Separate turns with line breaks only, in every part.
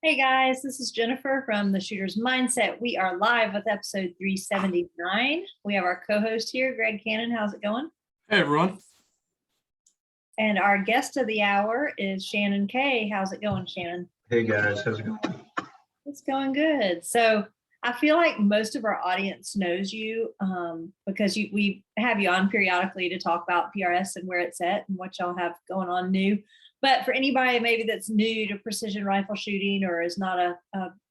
Hey guys, this is Jennifer from the Shooter's Mindset. We are live with episode 379. We have our co-host here, Greg Cannon. How's it going?
Hey everyone.
And our guest of the hour is Shannon K. How's it going, Shannon?
Hey guys, how's it going?
It's going good. So I feel like most of our audience knows you because we have you on periodically to talk about PRS and where it's at and what y'all have going on new. But for anybody maybe that's new to precision rifle shooting or is not a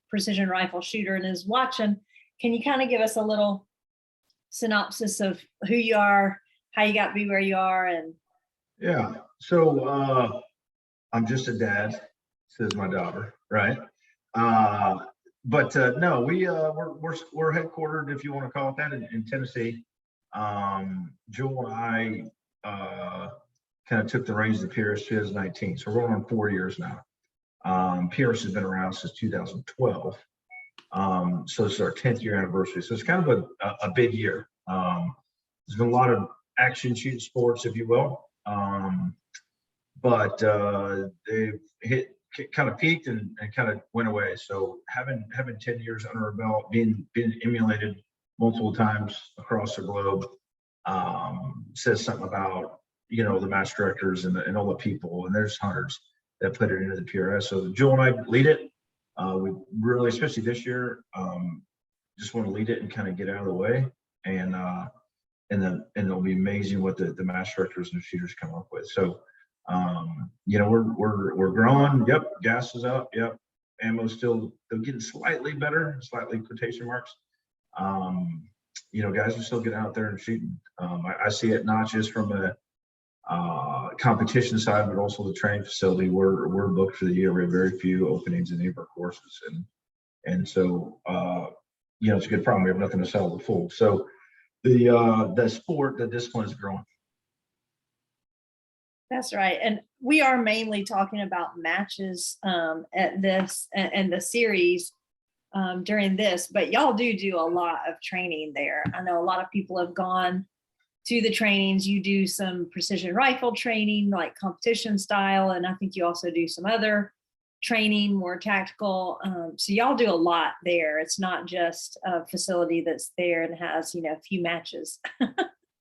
precision rifle shooter and is watching, can you kind of give us a little synopsis of who you are, how you got to be where you are? And
Yeah, so I'm just a dad, says my daughter, right? But no, we're headquartered, if you want to call it that, in Tennessee. Joel and I kind of took the reins of the PRS 2019, so we're going on 4 years now. PRS has been around since 2012, so it's our 10th year anniversary. So it's kind of a big year. There's been a lot of action shooting sports, if you will, but they've kind of peaked and kind of went away. So having 10 years under our belt, being emulated multiple times across the globe, says something about the match directors and all the people, and there's hundreds that put it into the PRS. So Joel and I lead it. We really, especially this year, just want to lead it and kind of get out of the way, and it'll be amazing what the match directors and the shooters come up with. So we're growing. Yep, gas is up. Yep, ammo's still getting slightly better, slightly quotation marks. Guys are still getting out there and shooting. I see it not just from a competition side, but also the training facility. We're booked for the year. We have very few openings in any of our courses, and so it's a good problem. We have nothing to sell the full. So the sport, the discipline is growing.
that's right. And we are mainly talking about matches at this and the series during this, but y'all do a lot of training there. I know a lot of people have gone to the trainings. You do some precision rifle training, like competition style, and I think you also do some other training, more tactical. So y'all do a lot there. It's not just a facility that's there and has a few matches.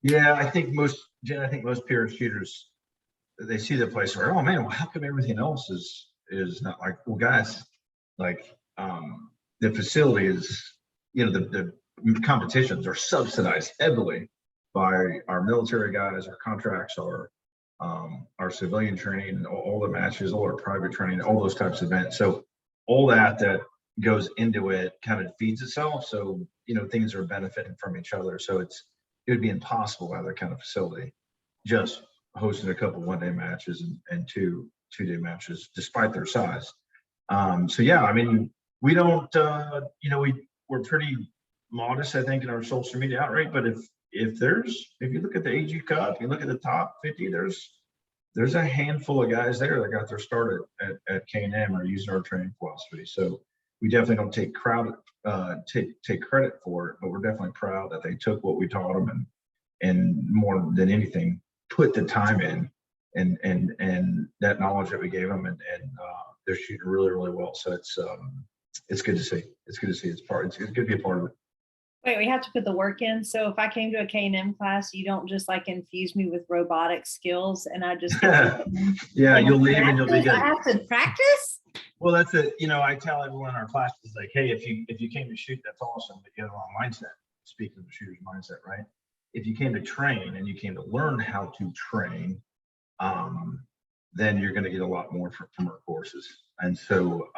Yeah, I think most PRS shooters, they see the place where, oh man, well, how come everything else is not like, well guys, like the facility is, the competitions are subsidized heavily by our military guys, our contracts, our civilian training, and all the matches, all our private training, all those types of events. So all that goes into it kind of feeds itself. So things are benefiting from each other. So it would be impossible to have that kind of facility just hosting a couple one-day matches and two-day matches, despite their size. So yeah, I mean, we don't, we're pretty modest, I think, in our social media outreach. But if you look at the AG Cup, you look at the top 50, there's a handful of guys there that got their start at K&M or using our training philosophy. So we definitely don't take credit for it, but we're definitely proud that they took what we taught them and more than anything, put the time in and that knowledge that we gave them, and they're shooting really, really well. So it's good to see. It's good to see. It's good to be a part of it.
Wait, we have to put the work in. So if I came to a K&M class, you don't just like infuse me with robotic skills and I just
yeah, you'll leave and you'll be good.
I have to practice.
Well, that's it. I tell everyone in our classes, like, hey, if you came to shoot, that's awesome, but you have the wrong mindset. Speaking of the shooter's mindset, right? If you came to train and you came to learn how to train, then you're going to get a lot more from our courses. And so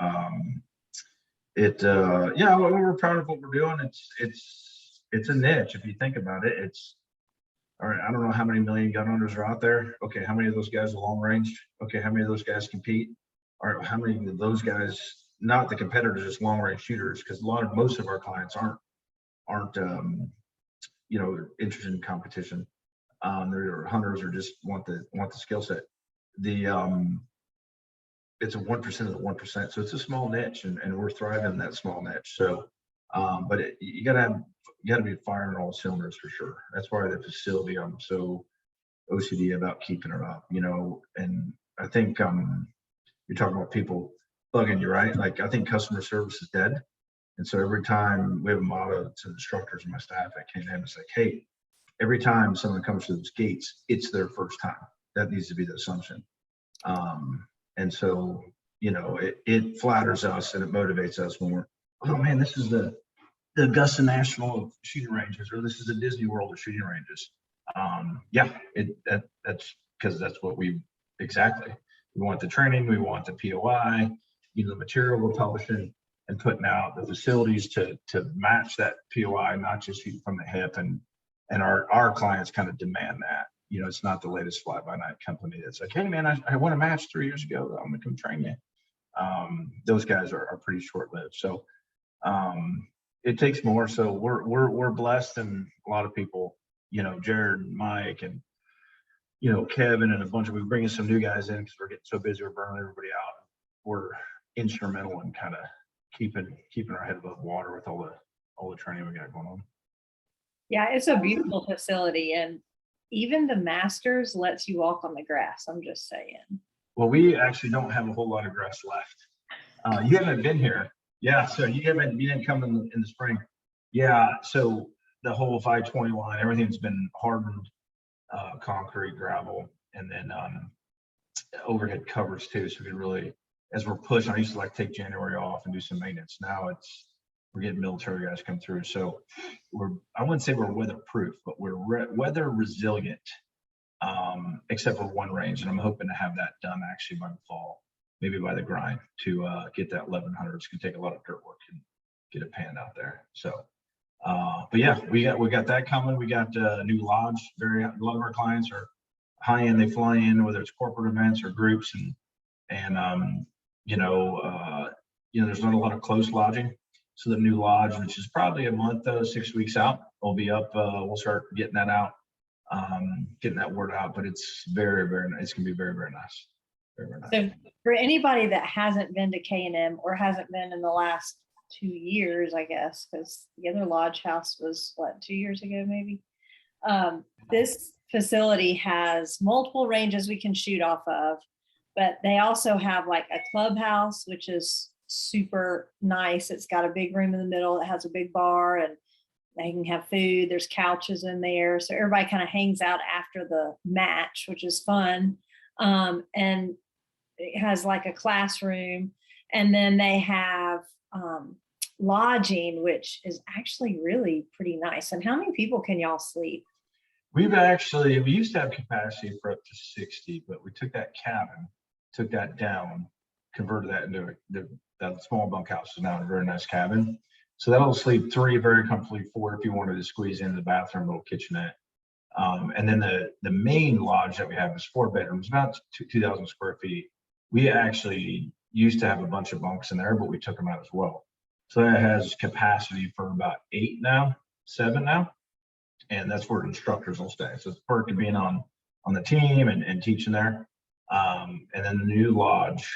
we're proud of what we're doing. It's a niche. If you think about it, it's all right. I don't know how many million gun owners are out there. Okay, how many of those guys are long range? Okay, how many of those guys compete? All right, how many of those guys, not the competitors, just long range shooters? Because most of our clients aren't interested in competition. They're hunters or just want the skill set. It's a 1% of the 1%, so it's a small niche, and we're thriving in that small niche. So, but you gotta be firing all cylinders for sure. That's why the facility, I'm so OCD about keeping it up, and I think you're talking about people bugging you, right? Like, I think customer service is dead. And so every time we have a motto to instructors and my staff at K&M, it's like, hey, every time someone comes through those gates, it's their first time. That needs to be the assumption. And so, you know, it flatters us and it motivates us when we're, oh man, this is the Augusta National of shooting ranges, or this is the Disney World of shooting ranges. Yeah, that's because that's what we exactly. We want the training, we want the POI, you know, the material we're publishing and putting out, the facilities to match that POI, not just shoot from the hip. And our clients kind of demand that. You know, it's not the latest fly-by-night company that's like, hey man, I won a match 3 years ago, I'm gonna come train you. Those guys are pretty short-lived. So it takes more. So we're blessed, and a lot of people, you know, Jared and Mike and, you know, Kevin and a bunch of, we bringing some new guys in because we're getting so busy, we're burning everybody out. We're instrumental in kind of keeping our head above water with all the training we got going on.
Yeah, it's a beautiful facility, and even the Masters lets you walk on the grass. I'm just saying.
Well, we actually don't have a whole lot of grass left. You haven't been here. Yeah, so you didn't come in the spring. Yeah, so the whole 520 line, everything's been hardened, concrete, gravel, and then overhead covers too. So we can really, as we're pushing, I used to like take January off and do some maintenance. Now we're getting military guys come through. So I wouldn't say we're weatherproof, but we're weather resilient, except for one range. And I'm hoping to have that done actually by the fall, maybe by the grind, to get that 1100. It's gonna take a lot of dirt work and get it panned out there. So, but yeah, we got that coming. We got a new lodge. A lot of our clients are high end. They fly in, whether it's corporate events or groups, and you know, there's not a lot of close lodging. So the new lodge, which is probably a month, 6 weeks out, will be up. We'll start getting that out, getting that word out. But it's very, very nice. It's gonna be very, very nice. Very, very nice.
So for anybody that hasn't been to K&M or hasn't been in the last 2 years, I guess, because the other lodge house was what, 2 years ago, maybe. This facility has multiple ranges we can shoot off of, but they also have like a clubhouse, which is super nice. It's got a big room in the middle. It has a big bar, and they can have food. There's couches in there. So everybody kind of hangs out after the match, which is fun. And it has like a classroom. And then they have lodging, which is actually really pretty nice. And how many people can y'all sleep?
We used to have capacity for up to 60, but we took that cabin, took that down, converted that into that small bunkhouse is now a very nice cabin. So that'll sleep 3 very comfortably, 4 if you wanted to squeeze into the bathroom, little kitchenette. And then the main lodge that we have is 4 bedrooms, about 2,000 square feet. We actually used to have a bunch of bunks in there, but we took them out as well. So that has capacity for about 8 now, 7 now. And that's where instructors will stay. So it's the perk of being on the team and teaching there. And then the new lodge,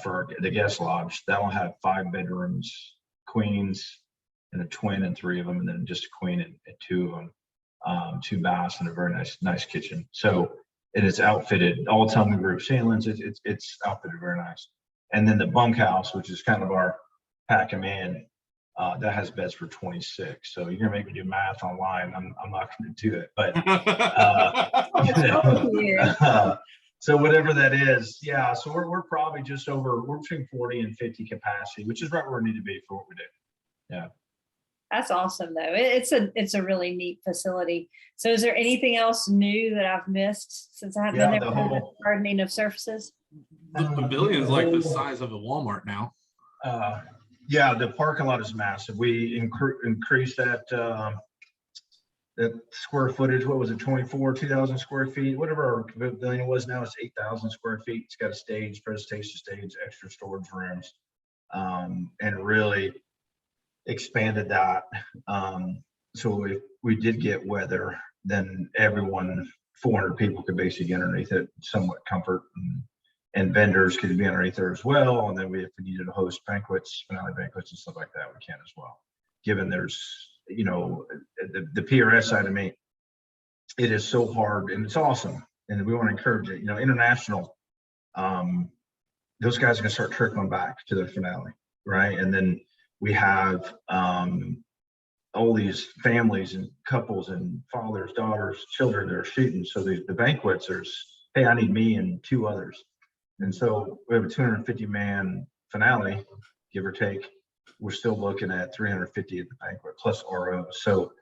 for the guest lodge, that'll have 5 bedrooms, queens, and a twin and 3 of them, and then just a queen and 2 of them, 2 baths and a very nice kitchen. So it is outfitted, all Tillman Group ceilings. It's outfitted very nice. And then the bunkhouse, which is kind of our pack 'em in, that has beds for 26. So you're gonna make me do math online. I'm not gonna do it, but so whatever that is, yeah. So we're probably just over, we're between 40 and 50 capacity, which is right where we need to be for what we do. Yeah.
That's awesome though. It's a really neat facility. So is there anything else new that I've missed since I haven't been there?
The whole
hardening of surfaces.
The pavilion is like the size of a Walmart now.
Yeah, the parking lot is massive. We increased that square footage. What was it, 2,000 square feet? Whatever our pavilion was, now it's 8,000 square feet. It's got a stage, presentation stage, extra storage rooms, and really expanded that. So if we did get weather, then everyone, 400 people could basically get underneath it, somewhat comfort, and vendors could be underneath there as well. And then if we needed to host banquets, finale banquets and stuff like that, we can as well. Given there's, you know, the PRS side of me, it is so hard and it's awesome. And we want to encourage it, you know, international those guys are going to start trickling back to the finale, right? And then we have all these families and couples and fathers, daughters, children that are shooting. So the banquets, there's, hey, I need me and 2 others. And so we have a 250-man finale, give or take. We're still looking at 350 at the banquet plus RO. So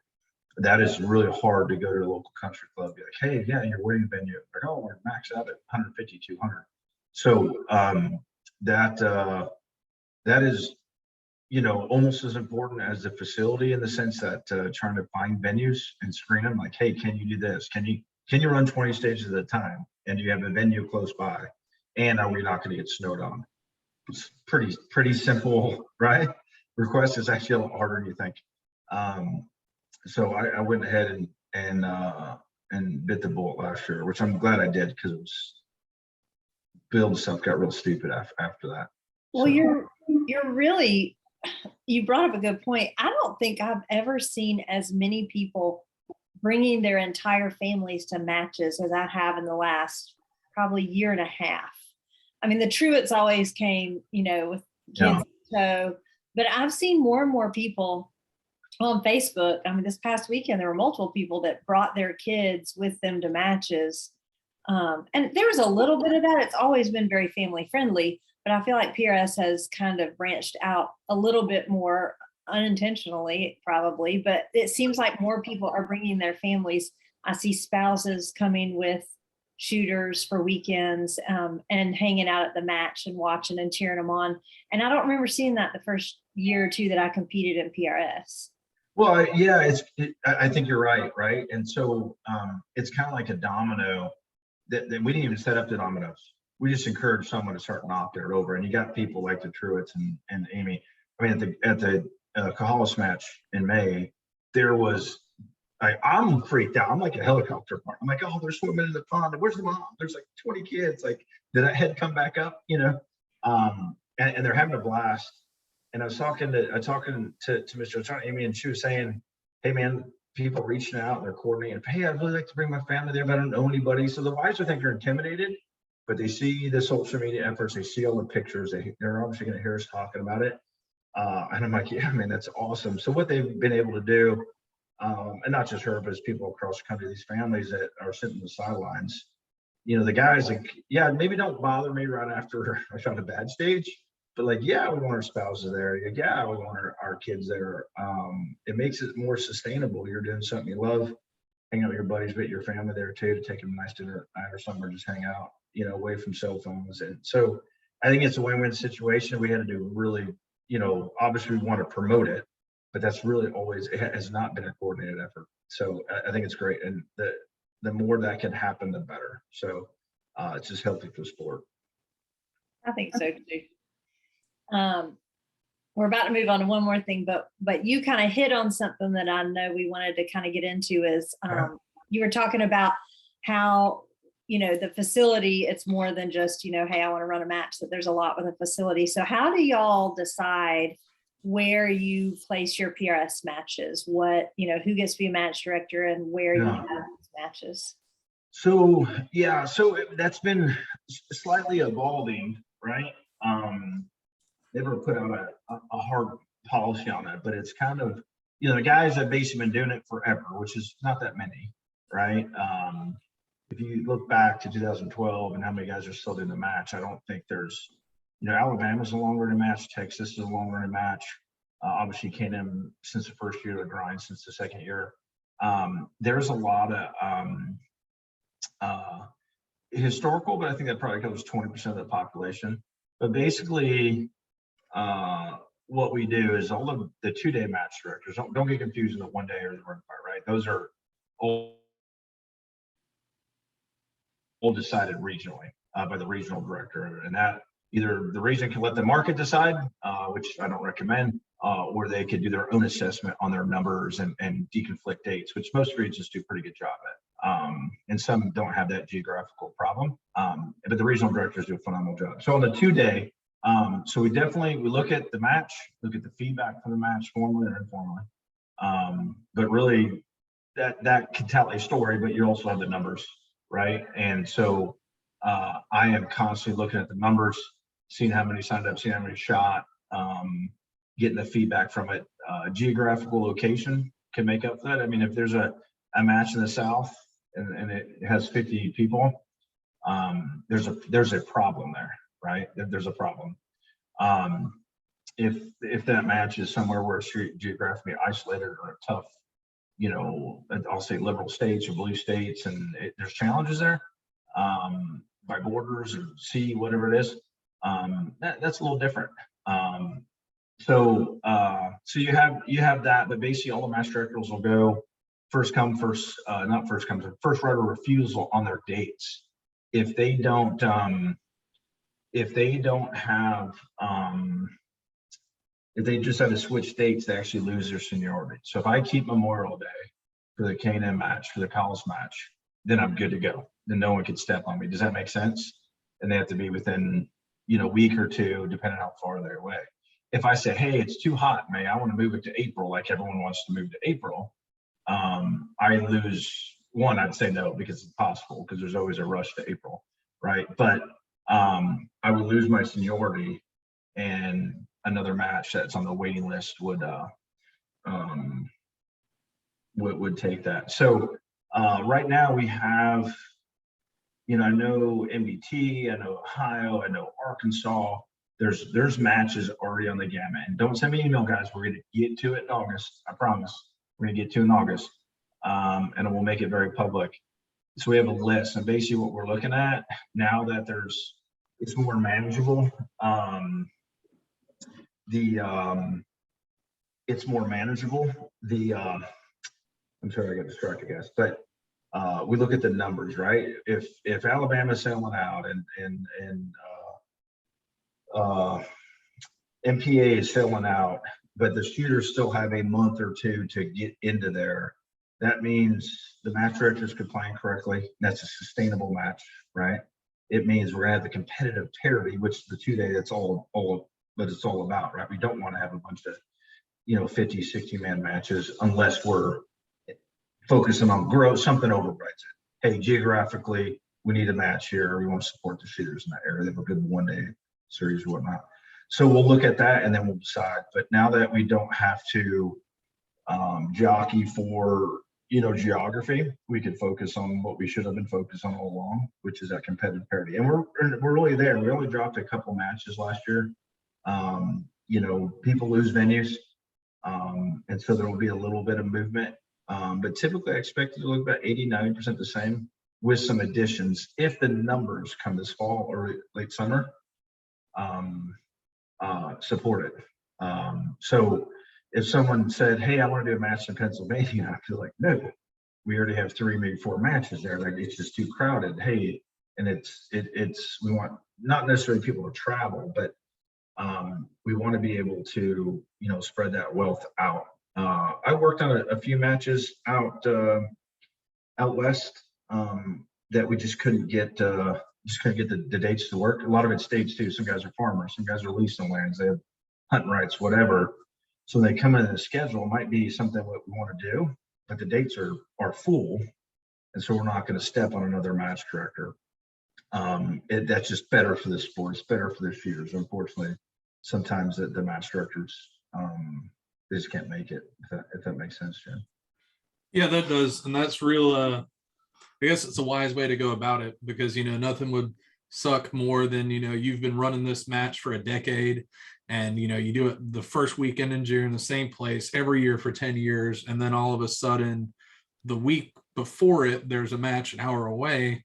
that is really hard to go to a local country club, be like, hey, yeah, your wedding venue. Like, oh, we're maxed out at 150, 200. So that is, you know, almost as important as the facility, in the sense that trying to find venues and screen them, like, hey, can you do this? Can you run 20 stages at a time? And you have a venue close by? And are we not going to get snowed on? It's pretty simple, right? Request is actually a lot harder than you think. So I went ahead and bit the bullet last year, which I'm glad I did, because it was build stuff got real stupid after that.
Well,
So,
you're really, you brought up a good point. I don't think I've ever seen as many people bringing their entire families to matches as I have in the last probably year and a half. I mean, the Truetts always came, you know, with kids. So, but I've seen more and more people on Facebook. I mean, this past weekend, there were multiple people that brought their kids with them to matches. And there was a little bit of that. It's always been very family friendly, but I feel like PRS has kind of branched out a little bit more unintentionally, probably, but it seems like more people are bringing their families. I see spouses coming with shooters for weekends, and hanging out at the match and watching and cheering them on. And I don't remember seeing that the first year or 2 that I competed in PRS.
well, yeah, I think you're right, right? And so it's kind of like a domino that we didn't even set up the dominoes. We just encouraged someone to start knocking it over. And you got people like the Truetts and Amy. I mean, at the Cahalas match in May, there was, I'm freaked out. I'm like a helicopter park. I'm like, oh, they're swimming in the pond. Where's the mom? There's like 20 kids. Like, did that head come back up? You know, and they're having a blast. And I was talking to Mr. Amy, and she was saying, hey, man, people reaching out, they're coordinating. Hey, I'd really like to bring my family there, but I don't know anybody. So the wives, I think, are intimidated, but they see the social media efforts. They see all the pictures. They're obviously going to hear us talking about it. And I'm like, yeah, man, that's awesome. So what they've been able to do, and not just her, but as people across the country, these families that are sitting on the sidelines, you know, the guys, like, yeah, maybe don't bother me right after I found a bad stage, but like, yeah, we want our spouses there. Yeah, we want our kids there. It makes it more sustainable. You're doing something you love, hang out with your buddies, but your family there too, to take them a nice dinner at night or somewhere, just hang out, you know, away from cell phones. And so I think it's a win-win situation. We had to do really, you know, obviously we want to promote it, but that's really always, it has not been a coordinated effort. So I think it's great. And the more that can happen, the better. So it's just healthy for the sport.
I think so too. We're about to move on to one more thing, but you kind of hit on something that I know we wanted to kind of get into is you were talking about how, you know, the facility, it's more than just, you know, hey, I want to run a match, that there's a lot with a facility. So how do y'all decide where you place your PRS matches? What, you know, who gets to be a match director and where you have these matches?
So, yeah, so that's been slightly evolving, right? Never put out a hard policy on it, but it's kind of, you know, the guys have basically been doing it forever, which is not that many, right? If you look back to 2012 and how many guys are still doing the match, I don't think there's, you know, Alabama's a long running match, Texas is a long running match. Obviously, K&M since the first year of the grind, since the second year. There's a lot of historical, but I think that probably covers 20% of the population. But basically, what we do is all of the 2-day match directors, don't get confused in the 1 day or the run part, right? Those are all decided regionally by the regional director, and that either the region can let the market decide, which I don't recommend, or they could do their own assessment on their numbers and deconflict dates, which most regions do a pretty good job at. And some don't have that geographical problem, but the regional directors do a phenomenal job. So on the 2-day, so we look at the match, look at the feedback from the match, formally or informally. But really, that can tell a story, but you also have the numbers, right? And so I am constantly looking at the numbers. seeing how many signed up, seeing how many shot, getting the feedback from it. Geographical location can make up for that. I mean, if there's a match in the South and it has 50 people, there's a problem there, right? There's a problem. If that match is somewhere where it's geographically isolated or a tough, you know, I'll say liberal states or blue states, and there's challenges there, by borders or sea, whatever it is, that's a little different. So you have that, but basically all the match directors will go first come, first, not first come, first right of refusal on their dates. If they don't have, if they just have to switch dates, they actually lose their seniority. So if I keep Memorial Day for the K&M match, for the college match, then I'm good to go. Then no one can step on me. Does that make sense? And they have to be within, you know, a week or two, depending on how far they're away. If I say, hey, it's too hot, May, I want to move it to April, like everyone wants to move to April, I lose one. I'd say no, because it's possible, because there's always a rush to April, right? But I would lose my seniority, and another match that's on the waiting list would take that. So right now we have, you know, I know MBT, I know Ohio, I know Arkansas. There's matches already on the gamut. And don't send me an email, guys. We're going to get to it in August. I promise. We're going to get to it in August, and we'll make it very public. So we have a list, and basically what we're looking at now that it's more manageable. It's more manageable. I'm sorry, I got distracted, guys. But we look at the numbers, right? If Alabama's selling out and MPA is selling out, but the shooters still have a month or two to get into there, that means the match directors could plan correctly. That's a sustainable match, right? It means we're gonna have the competitive parity, which is the 2-day, that's all but it's all about, right? We don't want to have a bunch of, you know, 50, 60-man matches unless we're focusing on growth. Something overrides it. Hey, geographically, we need a match here. We want to support the shooters in that area. They have a good 1-day series or whatnot. So we'll look at that and then we'll decide. But now that we don't have to jockey for, you know, geography, we could focus on what we should have been focused on all along, which is that competitive parity. And we're really there. We only dropped a couple matches last year. You know, people lose venues, and so there will be a little bit of movement, but typically I expect it to look about 80-90% the same, with some additions if the numbers come this fall or late summer support it. So if someone said, hey, I want to do a match in Pennsylvania, I feel like, no, we already have 3, maybe 4 matches there. Like, it's just too crowded. Hey, and we want not necessarily people to travel, but we want to be able to, you know, spread that wealth out. I worked on a few matches out west that we just couldn't get the dates to work. A lot of it's states too. Some guys are farmers, some guys are leasing lands, they have hunting rights, whatever. So they come in the schedule, might be something that we want to do, but the dates are full, and so we're not going to step on another match director. That's just better for the sport. It's better for the shooters. Unfortunately, sometimes the match directors they just can't make it. If that makes sense, Jen.
Yeah, that does, and that's real. I guess it's a wise way to go about it, because, you know, nothing would suck more than, you know, you've been running this match for a decade, and, you know, you do it the first weekend in June, the same place every year for 10 years, and then all of a sudden, the week before it, there's a match an hour away.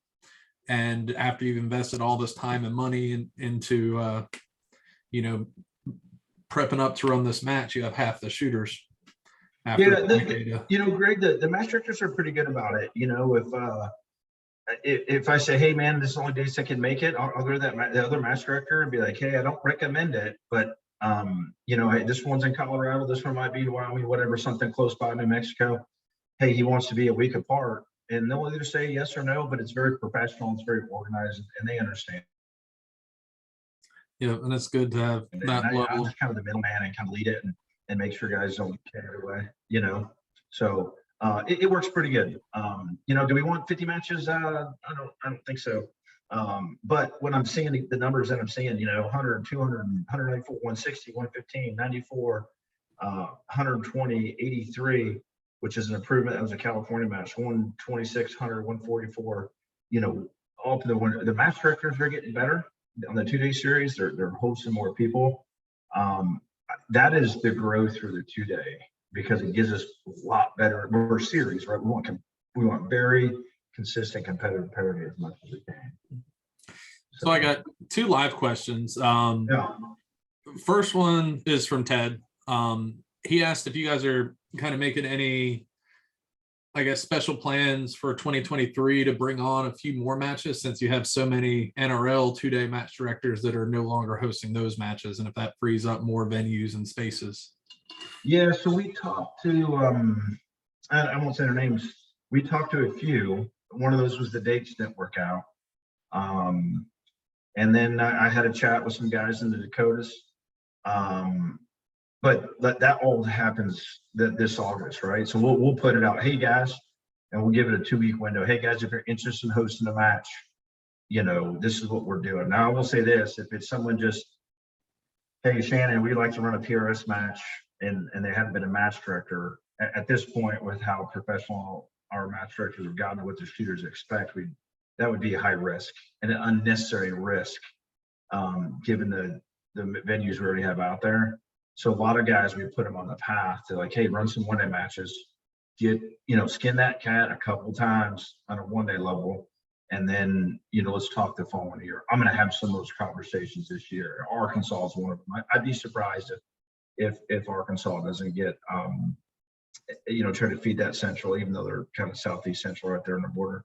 And after you've invested all this time and money into, you know, prepping up to run this match, you have half the shooters.
Yeah, you know, Greg, the match directors are pretty good about it. You know, if I say, hey, man, this is the only days I can make it, I'll go to the other match director and be like, hey, I don't recommend it, but you know, hey, this one's in Colorado, this one might be Wyoming, whatever, something close by New Mexico. Hey, he wants to be a week apart. And they'll either say yes or no, but it's very professional, it's very organized, and they understand.
Yeah, and it's good to have that
I'm
level.
just kind of the middleman and kind of lead it and make sure guys don't get carried away, you know. So it works pretty good. You know, do we want 50 matches? I don't think so. But when I'm seeing the numbers that I'm seeing, 100, 200, 194, 160, 115, 94, 120, 83, which is an improvement. That was a California match, 126, 100, 144, all to the match directors are getting better on the 2-day series. They're hosting more people. That is the growth through the 2-day, because it gives us a lot better, more series, right? We want very consistent competitive parity as much as we can.
So I got 2 live questions.
Yeah.
First one is from Ted. He asked if you guys are kind of making any, I guess, special plans for 2023 to bring on a few more matches, since you have so many NRL 2-day match directors that are no longer hosting those matches, and if that frees up more venues and spaces.
Yeah, so we talked to, I won't say their names. We talked to a few. One of those was the dates didn't work out. And then I had a chat with some guys in the Dakotas. But that all happens this August, right? So we'll put it out. Hey guys, and we'll give it a 2-week window. Hey guys, if you're interested in hosting a match, this is what we're doing. Now I will say this: if it's someone just, hey Shannon, we'd like to run a PRS match, and they haven't been a match director at this point, with how professional our match directors have gotten, what the shooters expect, that would be a high risk and an unnecessary risk, given the venues we already have out there. So a lot of guys, we put them on the path to like, hey, run some 1-day matches, skin that cat a couple times on a 1-day level, and then let's talk the following year. I'm going to have some of those conversations this year. Arkansas is one of them. I'd be surprised if Arkansas doesn't get try to feed that Central, even though they're kind of southeast Central right there on the border.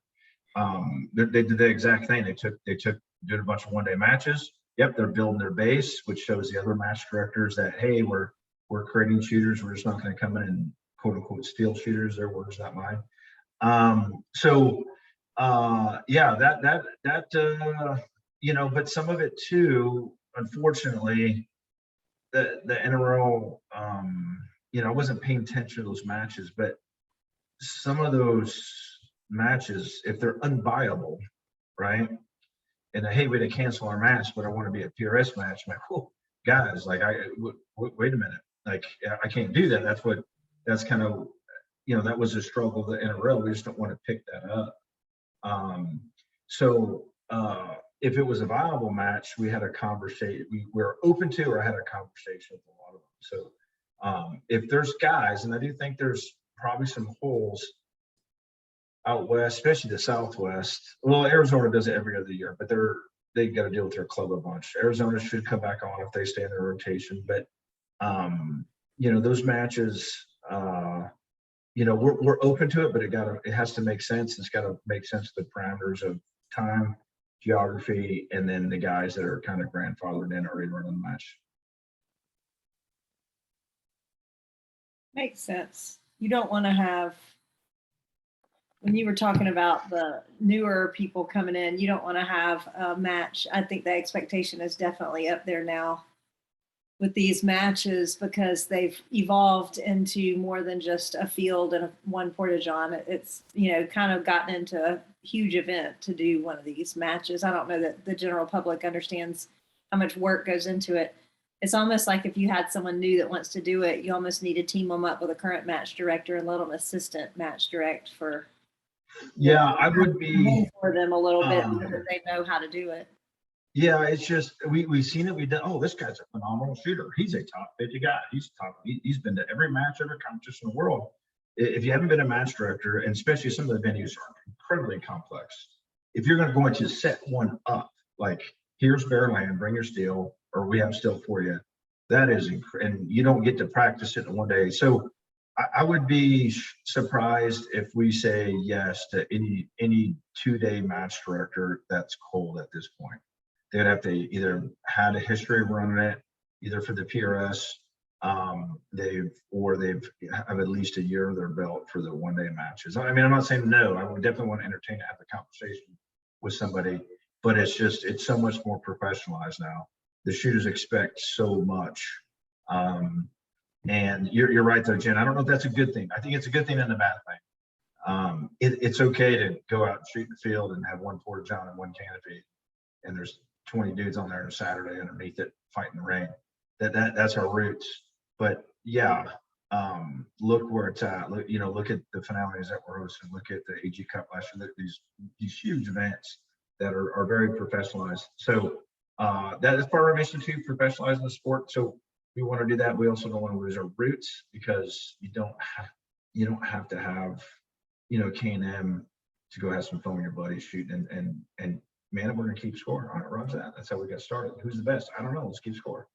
They did the exact thing. They did a bunch of 1-day matches. Yep, they're building their base, which shows the other match directors that, hey, we're creating shooters. We're just not going to come in and quote unquote steal shooters. Their words, not mine. But some of it too, unfortunately, the NRL, I wasn't paying attention to those matches, but some of those matches, if they're unviable, right? And hey, we had to cancel our match, but I want to be a PRS match. I'm like, oh, guys, like, wait a minute, like, I can't do that. That's kind of, that was a struggle of the NRL. We just don't want to pick that up. If it was a viable match, we had a conversation. We were open to, or I had a conversation with a lot of them. So if there's guys, and I do think there's probably some holes out west, especially the Southwest. Well, Arizona does it every other year, but they got to deal with their club a bunch. Arizona should come back on if they stay in their rotation. But those matches, we're open to it, but it has to make sense. It's got to make sense to the parameters of time, geography, and then the guys that are kind of grandfathered in already running the match.
Makes sense. You don't want to have, when you were talking about the newer people coming in, you don't want to have a match. I think the expectation is definitely up there now with these matches, because they've evolved into more than just a field and one porta-john. It's, kind of gotten into a huge event to do one of these matches. I don't know that the general public understands how much work goes into it. It's almost like if you had someone new that wants to do it, you almost need to team them up with a current match director and let them assistant match direct for.
Yeah, I would be
for them a little bit so that they know how to do it.
Yeah, it's just we've seen it. We've done. Oh, this guy's a phenomenal shooter. He's a top 50 guy. He's been to every match, every competition in the world. If you haven't been a match director, and especially some of the venues are incredibly complex, if you're going to set one up, like here's bare land, bring your steel, or we have steel for you, that is and you don't get to practice it in 1 day. So I would be surprised if we say yes to any 2-day match director that's cold at this point. They'd have to either had a history of running it, either for the PRS, they've have at least a year of their belt for the 1-day matches. I mean, I'm not saying no. I would definitely want to entertain to have the conversation with somebody, but it's so much more professionalized now. The shooters expect so much. And you're right though, Jen. I don't know if that's a good thing. I think it's a good thing and a bad thing. It's okay to go out and shoot the field and have one porta-john and one canopy and there's 20 dudes on there on a Saturday underneath it fighting the rain. That's our roots. But yeah, look where it's at. Look, look at the finales that we're hosting. Look at the AG Cup last year. Look at these huge events that are very professionalized. So that is part of our mission too, professionalizing the sport. So we want to do that. We also don't want to lose our roots, because you don't have to have K&M to go have some fun with your buddies shooting and man, we're gonna keep score on it. Runs that. That's how we got started. Who's the best? I don't know. Let's keep score.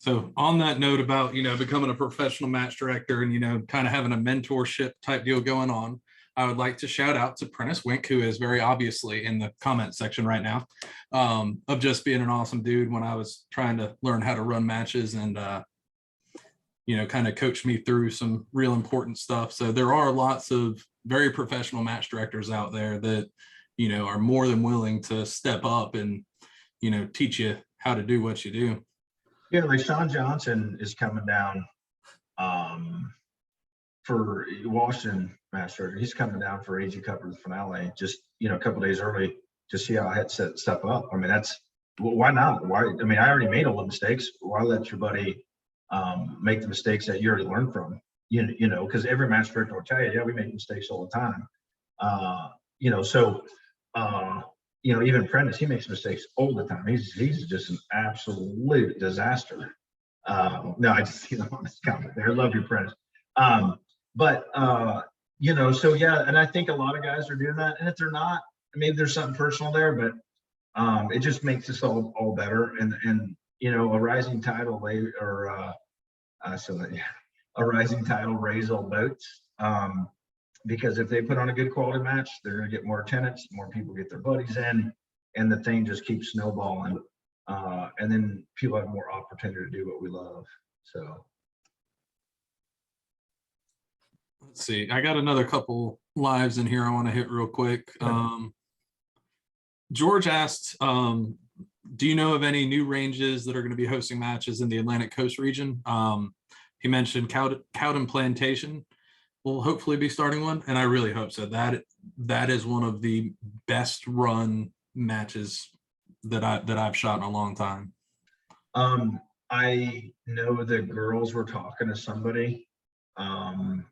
So on that note about, becoming a professional match director and, kind of having a mentorship type deal going on, I would like to shout out to Prentice Wink, who is very obviously in the comment section right now, of just being an awesome dude when I was trying to learn how to run matches and, kind of coached me through some real important stuff. So there are lots of very professional match directors out there that, are more than willing to step up and, teach you how to do what you do.
Yeah, like Sean Johnson is coming down for Washington Master. He's coming down for AG Cup or the finale just a couple days early to see how I had set stuff up. I mean, why not? I already made all the mistakes. Why let your buddy make the mistakes that you already learned from? Because every match director will tell you, yeah, we make mistakes all the time. Even Prentice, he makes mistakes all the time. He's just an absolute disaster. No, I just honest comment there. I love you, Prentice. So yeah, and I think a lot of guys are doing that. And if they're not, maybe there's something personal there, but it just makes us all better. And a rising tide will a rising tide will raise all boats. Because if they put on a good quality match, they're going to get more attendance, more people get their buddies in, and the thing just keeps snowballing. And then people have more opportunity to do what we love. So
let's see. I got another couple lives in here I want to hit real quick. George asked, do you know of any new ranges that are going to be hosting matches in the Atlantic Coast region? He mentioned Cowden Plantation will hopefully be starting one, and I really hope so. That is one of the best run matches that I've shot in a long time.
I know the girls were talking to somebody, and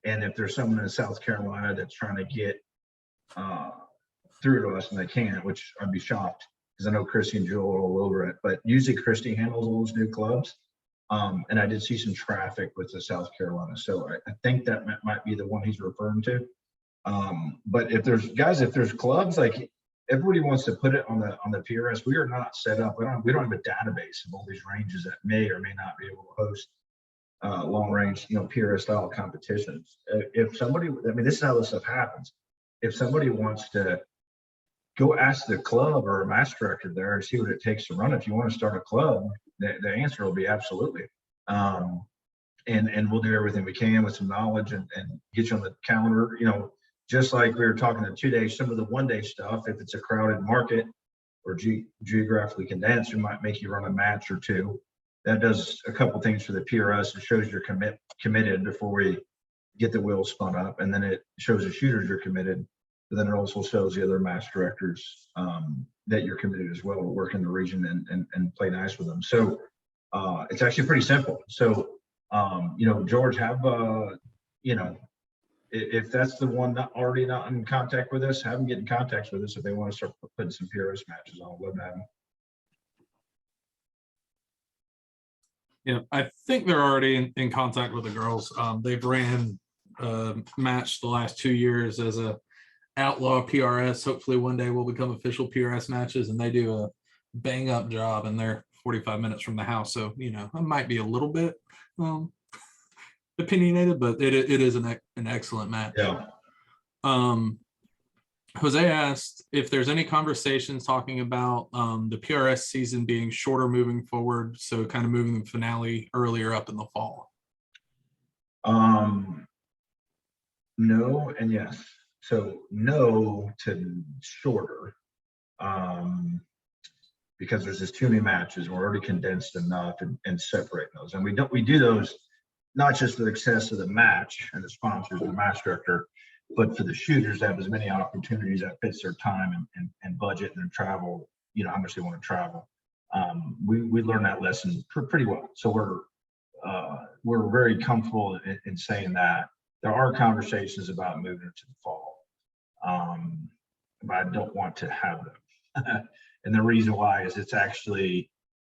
if there's someone in South Carolina that's trying to get through to us and they can't, which I'd be shocked because I know Christy and Jewel are all over it, but usually Christy handles all those new clubs. And I did see some traffic with the South Carolina. So I think that might be the one he's referring to. But if there's clubs, like everybody wants to put it on the PRS, we are not set up. We don't have a database of all these ranges that may or may not be able to host long range, PRS style competitions. If somebody, this is how this stuff happens. If somebody wants to go ask the club or a match director there and see what it takes to run. If you want to start a club, the answer will be absolutely. And we'll do everything we can with some knowledge and get you on the calendar. Just like we were talking in 2 days, some of the 1 day stuff, if it's a crowded market or geographically condensed, we might make you run a match or two. That does a couple things for the PRS. It shows you're committed before we get the wheels spun up, and then it shows the shooters you're committed. But then it also shows the other match directors that you're committed as well to work in the region and play nice with them. So it's actually pretty simple. So George, have if that's the one already not in contact with us, have them get in contact with us if they want to start putting some PRS matches on. Let them have them.
Yeah, I think they're already in contact with the girls. They've ran a match the last 2 years as a outlaw PRS. Hopefully one day will become official PRS matches, and they do a bang up job, and they're 45 minutes from the house. So, I might be a little bit opinionated, but it is an excellent match.
Yeah.
Jose asked if there's any conversations talking about the PRS season being shorter moving forward, so kind of moving the finale earlier up in the fall.
No and yes. So no to shorter, because there's just too many matches. We're already condensed enough and separating those, and we do those not just for the success of the match and the sponsors and the match director. but for the shooters to have as many opportunities that fits their time and budget and their travel, you know, how much they want to travel. We learned that lesson pretty well. So we're very comfortable in saying that. There are conversations about moving it to the fall, but I don't want to have them. And the reason why is it's actually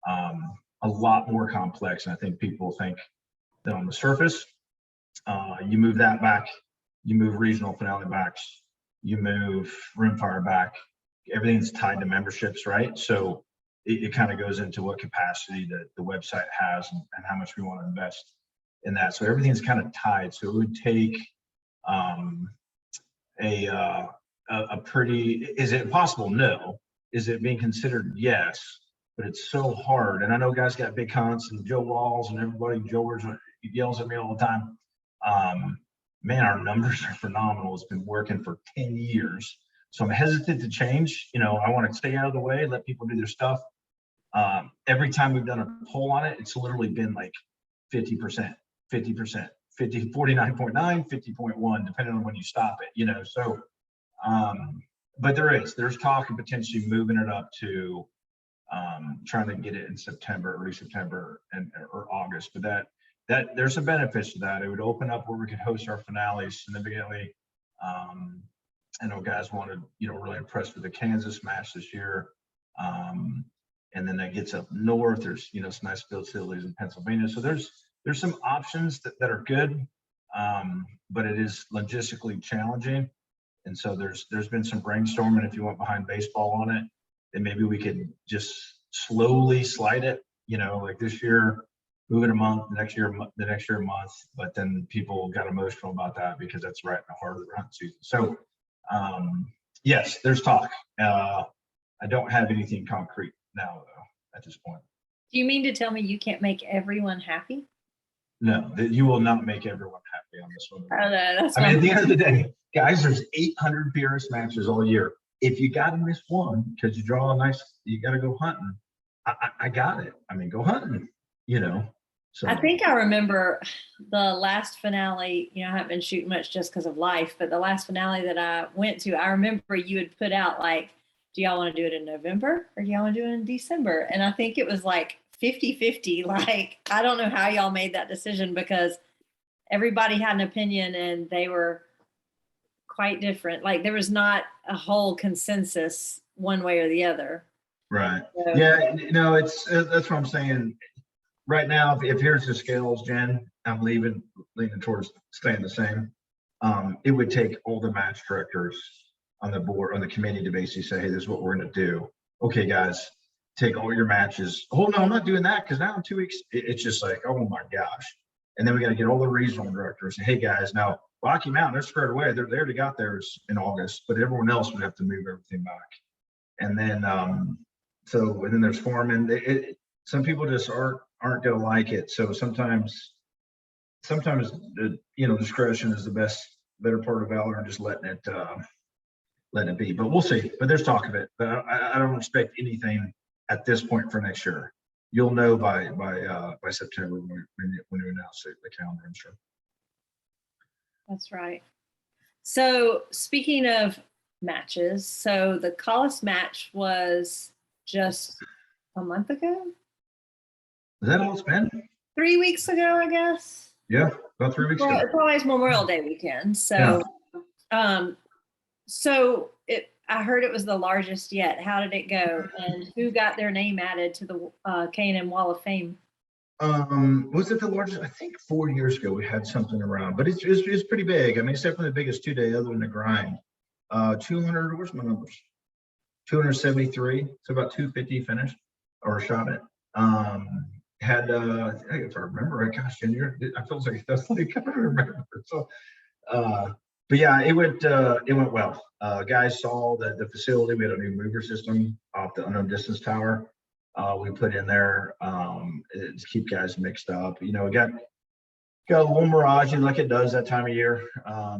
a lot more complex, and I think people think that on the surface. You move that back, you move regional finale backs, you move rimfire back. Everything's tied to memberships, right? So it kind of goes into what capacity the website has and how much we want to invest in that. So everything's kind of tied. So it would take a pretty, is it possible? No. Is it being considered? Yes, but it's so hard. And I know guys got big hunts and Joe Walls and everybody, Joe Words, yells at me all the time. Man, our numbers are phenomenal. It's been working for 10 years. So I'm hesitant to change. You know, I want to stay out of the way, let people do their stuff. Every time we've done a poll on it, it's literally been like 50%, 50%, 50, 49.9, 50.1, depending on when you stop it, you know. So, but there's talk of potentially moving it up to trying to get it in September, early September or August. But that there's some benefits to that. It would open up where we could host our finales significantly. I know guys wanted, you know, really impressed with the Kansas match this year. And then that gets up north. There's, you know, some nice facilities in Pennsylvania. So there's some options that are good, but it is logistically challenging. And so there's been some brainstorming. If you went behind baseball on it, then maybe we could just slowly slide it, you know, like this year, move it a month, the next year a month, but then people got emotional about that because that's right in the heart of the hunt season. So yes, there's talk. I don't have anything concrete now though, at this point.
Do you mean to tell me you can't make everyone happy?
No, that you will not make everyone happy on this one.
Oh, that's
I mean, at the end of the day, guys, there's 800 PRS matches all year. If you got to miss one because you draw a nice, you got to go hunting. I got it. I mean, go hunting, you know. So
I think I remember the last finale, you know, I haven't been shooting much just because of life, but the last finale that I went to, I remember you had put out like, do y'all want to do it in November or do y'all want to do it in December? And I think it was like 50-50. Like, I don't know how y'all made that decision because everybody had an opinion and they were quite different. Like there was not a whole consensus one way or the other.
right.
So,
Yeah, no, it's that's what I'm saying. Right now, if here's the scales, Jen, I'm leaning towards staying the same. It would take all the match directors on the board, on the committee to basically say, hey, this is what we're going to do. Okay, guys, take all your matches. Oh, no, I'm not doing that because now in 2 weeks, it's just like, oh my gosh. And then we got to get all the regional directors. Hey, guys, now Rocky Mountain, they're squared away. They already got theirs in August, but everyone else would have to move everything back. And then, and then there's foreman. Some people just aren't going to like it. So sometimes the, you know, discretion is the better part of valor and just letting it be. But we'll see. But there's talk of it. But I don't expect anything at this point for next year. You'll know by September when we announce the calendar, I'm sure.
that's right. So speaking of matches, so the Collis match was just a month ago?
Is that all it's been?
3 weeks ago, I guess.
Yeah, about 3 weeks
Well,
ago.
it's always Memorial Day weekend. So, I heard it was the largest yet. How did it go? And who got their name added to the K&M Wall of Fame?
Was it the largest? I think 4 years ago we had something around, but it's pretty big. I mean, it's definitely the biggest 2 day other than the grind. 200, where's my numbers? 273, so about 250 finished or shot it. Had if I remember right, gosh, I feel like that's like I don't remember. So but yeah, it went well. Guys saw the facility. We had a new mover system off the unknown distance tower. We put in there to keep guys mixed up. You know, it got a little miragey like it does that time of year.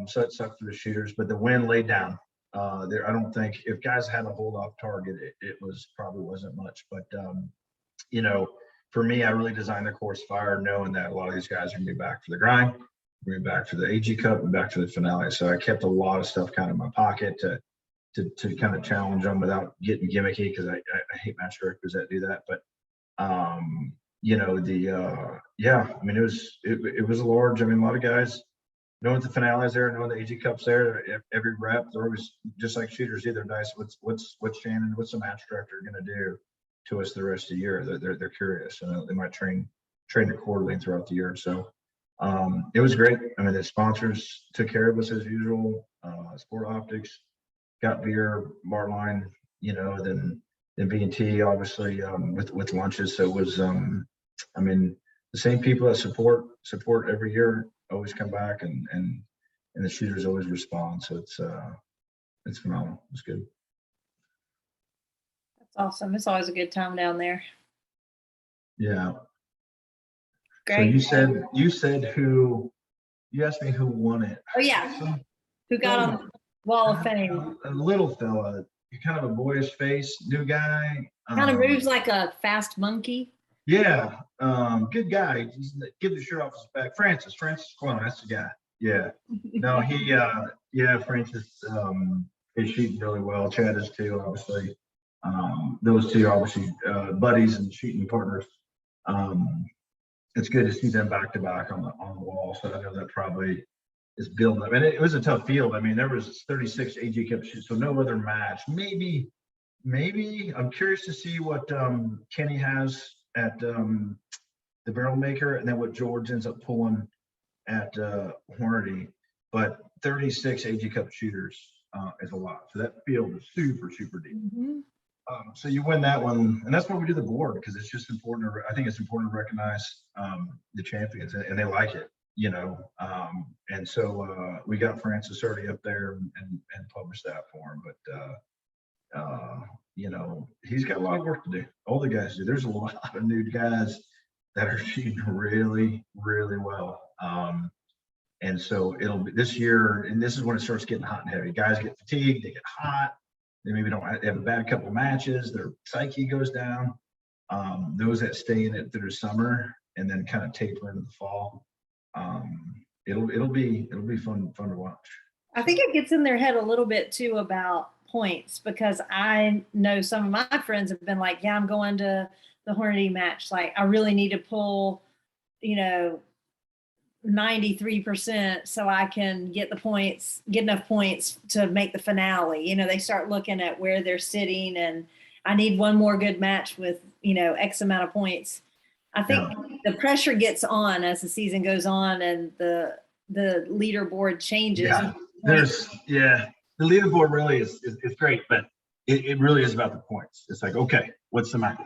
So it sucked for the shooters, but the wind laid down. There, I don't think if guys had a hold off target, it probably wasn't much. But you know, for me, I really designed the course fire knowing that a lot of these guys are gonna be back for the grind. Went back for the AG Cup and back for the finale. So I kept a lot of stuff kind of in my pocket to kind of challenge them without getting gimmicky, because I hate match directors that do that. But you know, yeah, I mean, it was a large. I mean, a lot of guys knowing the finale's there, knowing the AG Cup's there. Every rep, they're always just like shooters. Either dice. What's Shannon? What's the match director going to do to us the rest of the year? They're curious, and they might train accordingly throughout the year. So it was great. I mean, the sponsors took care of us as usual. Sport Optics, got beer, bar line, you know, then B&T obviously with lunches. So it was, I mean, the same people that support every year always come back, and the shooters always respond. So it's phenomenal. It's good.
That's awesome. It's always a good time down there.
Yeah.
Great.
So you said you asked me who won it.
Oh yeah. Who got on the Wall of Fame?
A little fella, kind of a boyish face, new guy.
Kind of moves like a fast monkey.
Yeah, good guy. He's give the shirt off his back. Francis Quinn, that's the guy. Yeah. No, Francis is shooting really well. Chad is too, obviously. Those two are obviously buddies and shooting partners. It's good to see them back to back on the wall. So I know that probably is building up. And it was a tough field. I mean, there was 36 AG Cup shoots, so no other match. Maybe I'm curious to see what Kenny has at the Barrel Maker, and then what George ends up pulling at Hornady. But 36 AG Cup shooters is a lot. So that field is super, super deep.
Mm-hmm.
So you win that one, and that's why we do the board, because it's just important. I think it's important to recognize the champions, and they like it, you know. And so we got Francis already up there and published that for him. But you know, he's got a lot of work to do. All the guys do. There's a lot of new guys that are shooting really, really well. And so it'll be this year, and this is when it starts getting hot and heavy. Guys get fatigued, they get hot. They maybe they have a bad couple of matches. Their psyche goes down. Those that stay in it through the summer and then kind of taper into the fall, it'll be fun to watch.
I think it gets in their head a little bit too about points, because I know some of my friends have been like, yeah, I'm going to the Hornady match. Like, I really need to pull, you know, 93% so I can get enough points to make the finale. You know, they start looking at where they're sitting, and I need one more good match with, you know, X amount of points. I think the pressure gets on as the season goes on, and the leaderboard changes.
Yeah, the leaderboard really is great, but it really is about the points. It's like, okay, what's the math?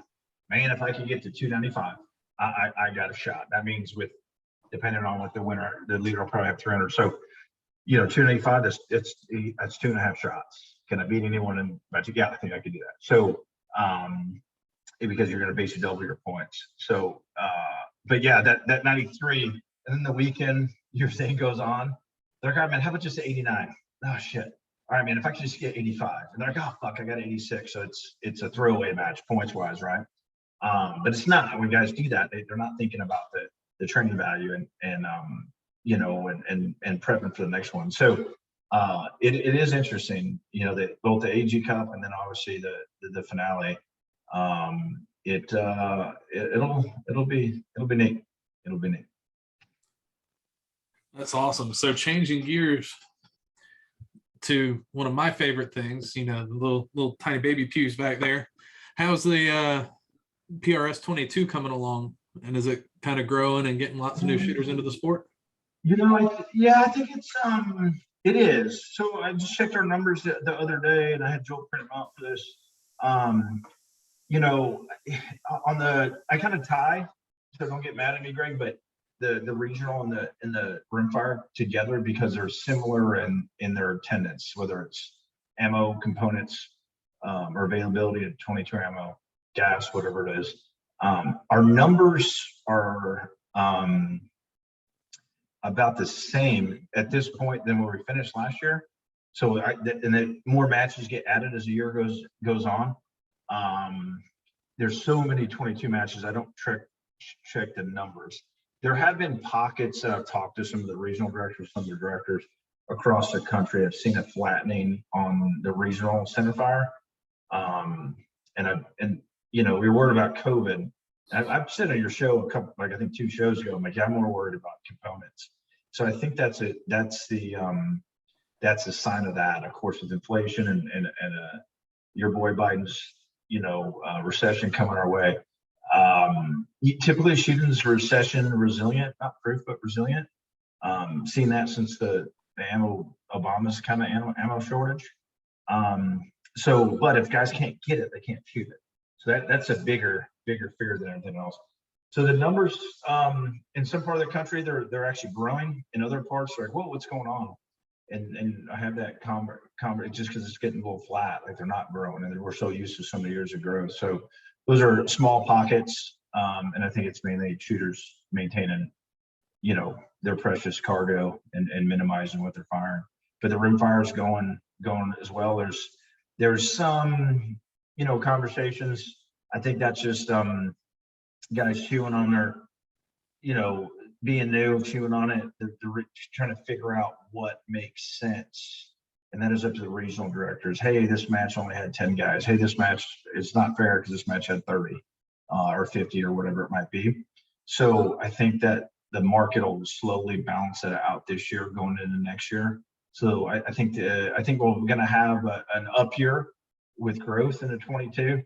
Man, if I can get to 295, I got a shot. That means depending on what the leader will probably have 300. So, you know, 295, that's 2.5 shots. Can I beat anyone yeah, I think I could do that. So, because you're going to basically double your points. So, but yeah, that 93, and then the weekend, your thing goes on. They're like, all right, man, how about just 89? Oh shit. All right, man, if I can just get 85. And they're like, oh fuck, I got 86. So it's a throwaway match points wise, right? But it's not. When guys do that, they're not thinking about the training value and you know, and prepping for the next one. So it is interesting, you know, that both the AG Cup and then obviously the finale. It'll be neat. It'll be neat.
That's awesome. So changing gears to one of my favorite things, you know, the little tiny baby pews back there. How's the PRS 22 coming along? And is it kind of growing and getting lots of new shooters into the sport?
You know, I think it is. So I just checked our numbers the other day, and I had Joel print them out for this. You know, I kind of tie, so don't get mad at me, Greg, but the regional and the rimfire together, because they're similar in their attendance, whether it's ammo components or availability of 22 ammo, gas, whatever it is. Our numbers are about the same at this point than where we finished last year. So and then more matches get added as the year goes on. There's so many 22 matches. I don't check the numbers. there have been pockets. I've talked to some of the regional directors, some of the directors across the country. I've seen a flattening on the regional center fire. And you know, we were worried about COVID. I've said on your show a couple, like I think 2 shows ago, I'm like, yeah, I'm more worried about components. So I think that's a sign of that. Of course, with inflation and your boy Biden's, you know, recession coming our way. Typically, shootings recession resilient, not proof, but resilient. Seen that since the Obama's kind of ammo shortage. But if guys can't get it, they can't shoot it. So that's a bigger fear than anything else. So the numbers in some part of the country, they're actually growing. In other parts, they're like, whoa, what's going on? And I have that comment just because it's getting a little flat, like they're not growing, and we're so used to so many years of growth. So those are small pockets, and I think it's mainly shooters maintaining, you know, their precious cargo and minimizing what they're firing. But the rim fire is going as well. There's some, you know, conversations. I think that's just guys chewing on their, you know, being new, chewing on it. They're trying to figure out what makes sense. And that is up to the regional directors. Hey, this match only had 10 guys. Hey, this match is not fair because this match had 30 or 50 or whatever it might be. So I think that the market will slowly balance it out this year going into next year. So I think we're going to have an up year with growth into 22.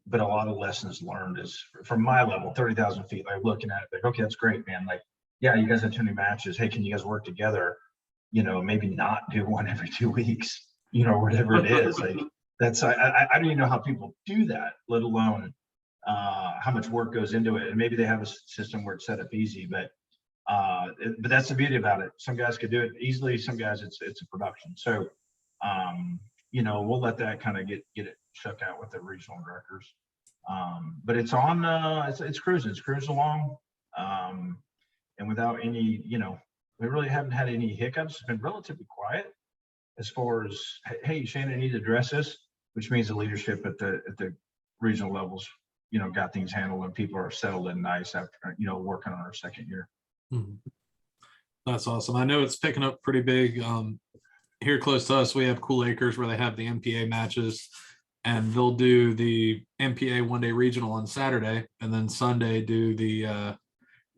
But a lot of lessons learned is from my level, 30,000 feet, like looking at it, like, okay, that's great, man. Like, yeah, you guys have too many matches. Hey, can you guys work together? You know, maybe not do one every 2 weeks, you know, whatever it is. Like that's, I don't even know how people do that, let alone how much work goes into it. And maybe they have a system where it's set up easy, but that's the beauty about it. Some guys could do it easily. Some guys it's a production. So, you know, we'll let that kind of get it shook out with the regional directors. But it's on, it's cruising along. And without any, you know, we really haven't had any hiccups. It's been relatively quiet as far as, hey, Shannon, I need to address this, which means the leadership at the regional levels, you know, got things handled and people are settled in nice after, you know, working on our second year.
That's awesome. I know it's picking up pretty big. Here close to us, we have Cool Acres where they have the MPA matches, and they'll do the MPA one-day regional on Saturday, and then Sunday do the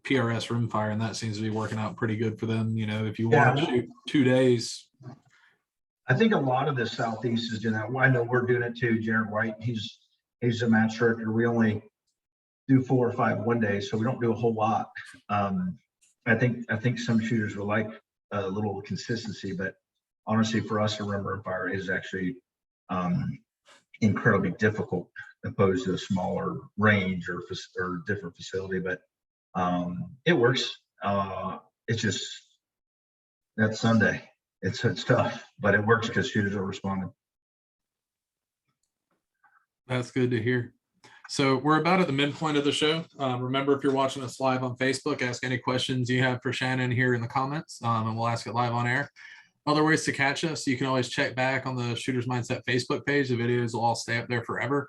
PRS rimfire, and that seems to be working out pretty good for them. You know, if you want to shoot 2 days.
I think a lot of the Southeast is doing that. Well, I know we're doing it too. Jared White, he's a match director. We only do 4 or 5 one days, so we don't do a whole lot. I think some shooters will like a little consistency, but honestly, for us, a rimfire is actually incredibly difficult opposed to a smaller range or different facility. But it works. It's just that Sunday. It's tough, but it works because shooters are responding.
That's good to hear. So we're about at the midpoint of the show. Remember, if you're watching us live on Facebook, ask any questions you have for Shannon here in the comments, and we'll ask it live on air. Other ways to catch us, you can always check back on the Shooters Mindset Facebook page. The videos will all stay up there forever.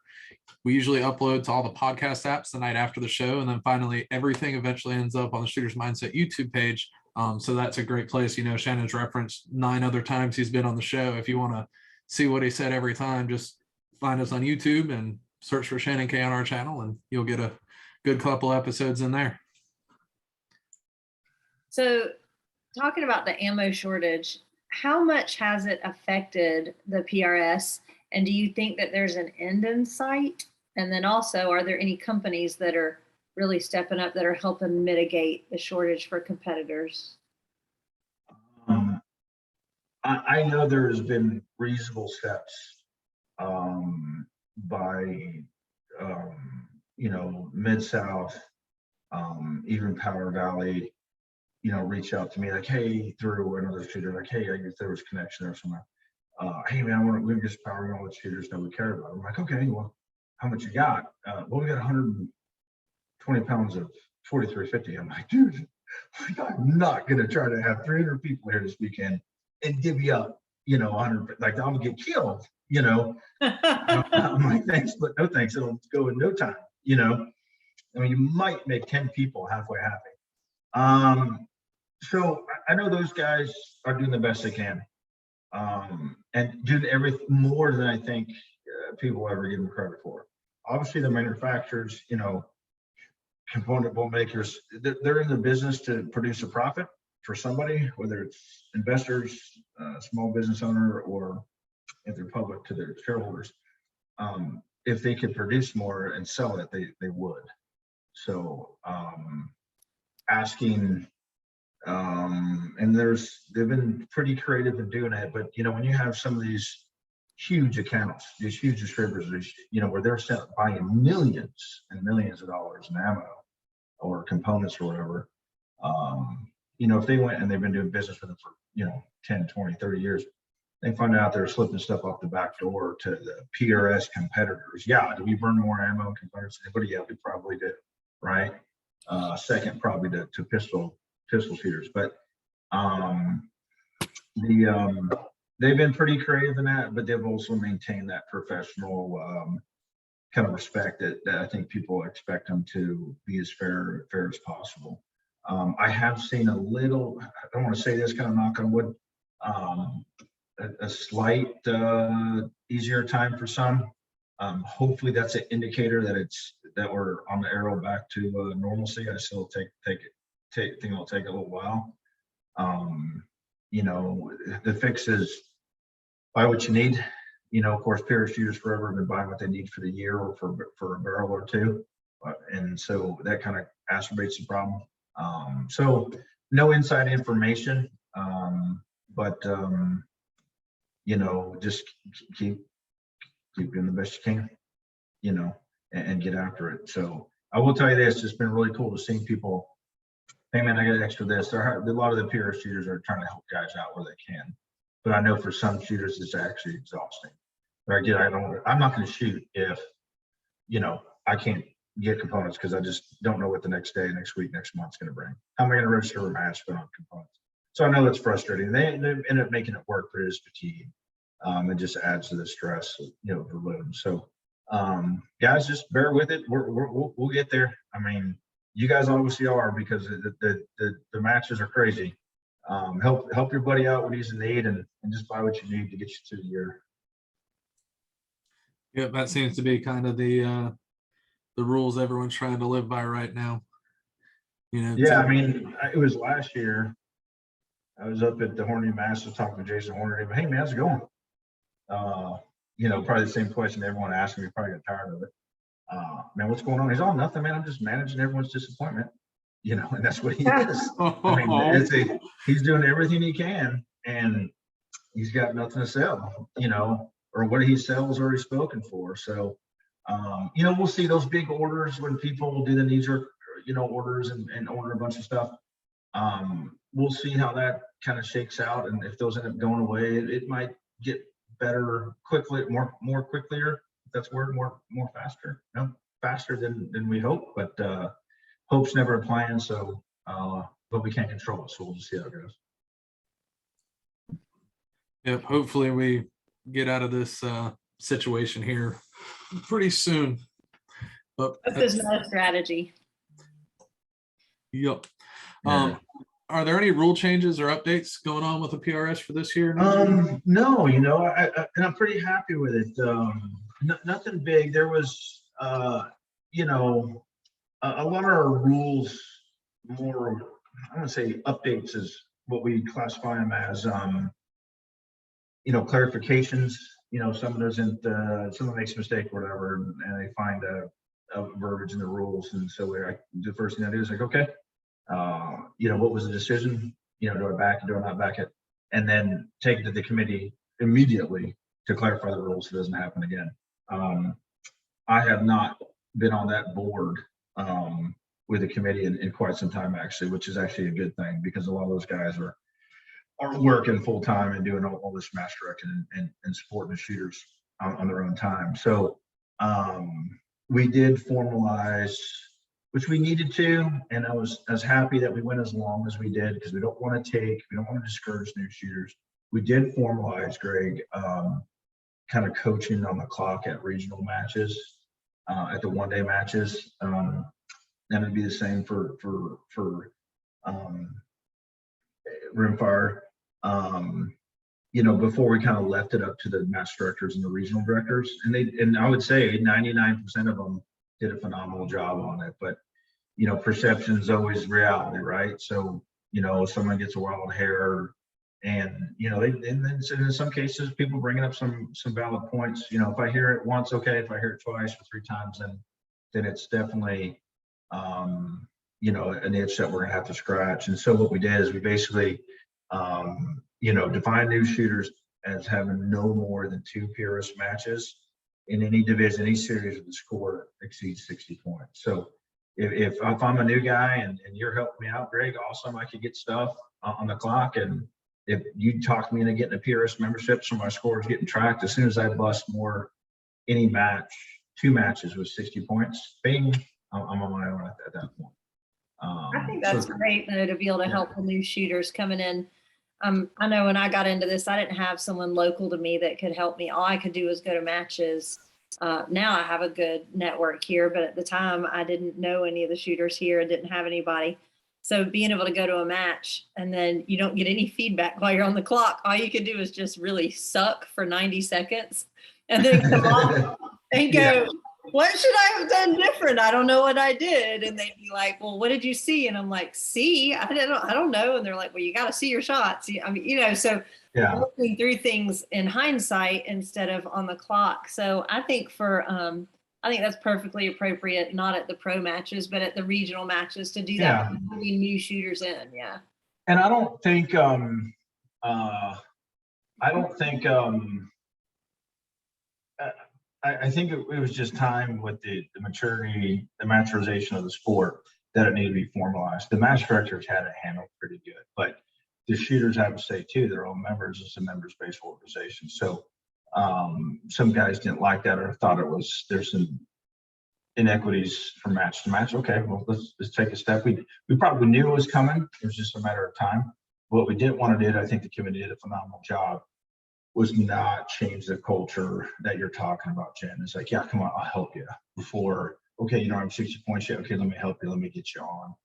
We usually upload to all the podcast apps the night after the show. And then finally, everything eventually ends up on the Shooters Mindset YouTube page. So that's a great place. You know, Shannon's referenced 9 other times he's been on the show. If you want to see what he said every time, just find us on YouTube and search for Shannon K on our channel, and you'll get a good couple episodes in there.
So talking about the ammo shortage, how much has it affected the PRS? And do you think that there's an end in sight? And then also, are there any companies that are really stepping up that are helping mitigate the shortage for competitors?
I know there has been reasonable steps by, you know, Mid-South, even Power Valley, you know, reach out to me like, hey, through another shooter, like, hey, I guess there was connection there somewhere. Hey, man, we just power all the shooters that we care about. I'm like, okay, well, how much you got? Well, we got 120 pounds of 4350. I'm like, dude, I'm not going to try to have 300 people here this weekend and divvy up, you know, 100, like I'm going to get killed, you know. I'm like, thanks, but no thanks. It'll go in no time, you know. I mean, you might make 10 people halfway happy. So I know those guys are doing the best they can, and doing everything more than I think people will ever give them credit for. Obviously, the manufacturers, component bolt makers, they're in the business to produce a profit for somebody, whether it's investors, small business owner, or if they're public to their shareholders. If they could produce more and sell it, they would. So asking, and they've been pretty creative in doing it, but when you have some of these huge accounts, these huge distributors, where they're buying millions and millions of dollars in ammo or components or whatever, if they went and they've been doing business with them for 10, 20, 30 years, they find out they're slipping stuff off the back door to the PRS competitors. Yeah, do we burn more ammo and components than anybody? Yeah, we probably do, right? Second probably to pistol shooters, but they've been pretty creative in that, but they've also maintained that professional kind of respect that I think people expect them to be as fair as possible. I have seen a little, I don't want to say this, kind of knock on wood, a slight easier time for some. Hopefully that's an indicator that we're on the arrow back to normalcy. I still think it'll take a little while. The fix is buy what you need. Of course, parachuters forever have been buying what they need for the year or for a barrel or two, and so that kind of exacerbates the problem. So no inside information, but just keep doing the best you can, and get after it. So I will tell you this: it's been really cool to see people. Hey man, I got extra this. A lot of the PR shooters are trying to help guys out where they can, but I know for some shooters it's actually exhausting. But I'm not going to shoot if I can't get components because I just don't know what the next day, next week, next month's going to bring. How am I going to register a match on components? So I know it's frustrating. They end up making it work, but it is fatigue. It just adds to the stress, the load. So guys, just bear with it. We'll get there. I mean, you guys obviously are, because the matches are crazy. Help your buddy out when he's in need, and just buy what you need to get you through the year.
Yep, that seems to be kind of the rules everyone's trying to live by right now.
Yeah, I mean, it was last year. I was up at the Hornady Masters talking to Jason Hornady. Hey man, how's it going? Probably the same question everyone asked me. Probably got tired of it. Man, what's going on? He's all nothing, man. I'm just managing everyone's disappointment. And that's what he is. I mean, he's doing everything he can, and he's got nothing to sell. Or what he sells already spoken for. So, we'll see those big orders when people do the knee-jerk, orders and order a bunch of stuff. We'll see how that kind of shakes out, and if those end up going away, it might get better quickly, more quickly, if that's word, more faster. Faster than we hope, but hope's never a plan. So, but we can't control it. So we'll just see how it goes.
Yep. Hopefully we get out of this situation here pretty soon. But
this is not a strategy.
Yep. Are there any rule changes or updates going on with the PRS for this year?
No, and I'm pretty happy with it. Nothing big. There was, a lot of our rules, more, I want to say updates is what we classify them as, clarifications. Someone makes a mistake or whatever, and they find a verbiage in the rules. And so the first thing I do is like, okay, what was the decision? Do I back it? Do I not back it? And then take it to the committee immediately to clarify the rules so it doesn't happen again. I have not been on that board with the committee in quite some time, actually, which is actually a good thing, because a lot of those guys are working full time and doing all this match directing and supporting the shooters on their own time. So we did formalize, which we needed to, and I was happy that we went as long as we did, because we don't want to discourage new shooters. We did formalize, Greg, kind of coaching on the clock at regional matches, at the one-day matches. and it'd be the same for rimfire. You know, before we kind of left it up to the match directors and the regional directors, and I would say 99% of them did a phenomenal job on it. But you know, perception is always reality, right? So you know, someone gets a wild hair, and you know, and then in some cases, people bringing up some valid points. You know, if I hear it once, okay. If I hear it twice or three times, then it's definitely you know, an itch that we're gonna have to scratch. And so what we did is we basically you know, define new shooters as having no more than 2 peerless matches in any division, any series with the score exceeds 60 points. So if I'm a new guy and you're helping me out, Greg, awesome, I could get stuff on the clock. And if you talk me into getting a peerless membership, so my score is getting tracked, as soon as I bust more any match, 2 matches with 60 points, bing, I'm on my own at that point.
I think that's great, though, to be able to help the new shooters coming in. I know when I got into this, I didn't have someone local to me that could help me. All I could do was go to matches. Now I have a good network here, but at the time I didn't know any of the shooters here and didn't have anybody. So being able to go to a match and then you don't get any feedback while you're on the clock, all you can do is just really suck for 90 seconds and then come off and go, what should I have done different? I don't know what I did. And they'd be like, well, what did you see? And I'm like, see, I don't know. And they're like, well, you got to see your shots. I mean, you know, so looking through things in hindsight instead of on the clock. So I think I think that's perfectly appropriate, not at the pro matches, but at the regional matches to do that. Bringing new shooters in. Yeah.
And I don't think, I think it was just time with the maturity, the maturization of the sport that it needed to be formalized. The match directors had it handled pretty good, but the shooters have to say too, they're all members. It's a members-based organization. So some guys didn't like that or thought there's some inequities from match to match. Okay, well, let's take a step. We probably knew it was coming. It was just a matter of time. What we didn't want to do, I think the committee did a phenomenal job, was not change the culture that you're talking about, Jen. It's like, yeah, come on, I'll help you. Before, okay, you know, I'm 60 points yet. Okay, let me help you. Let me get you on.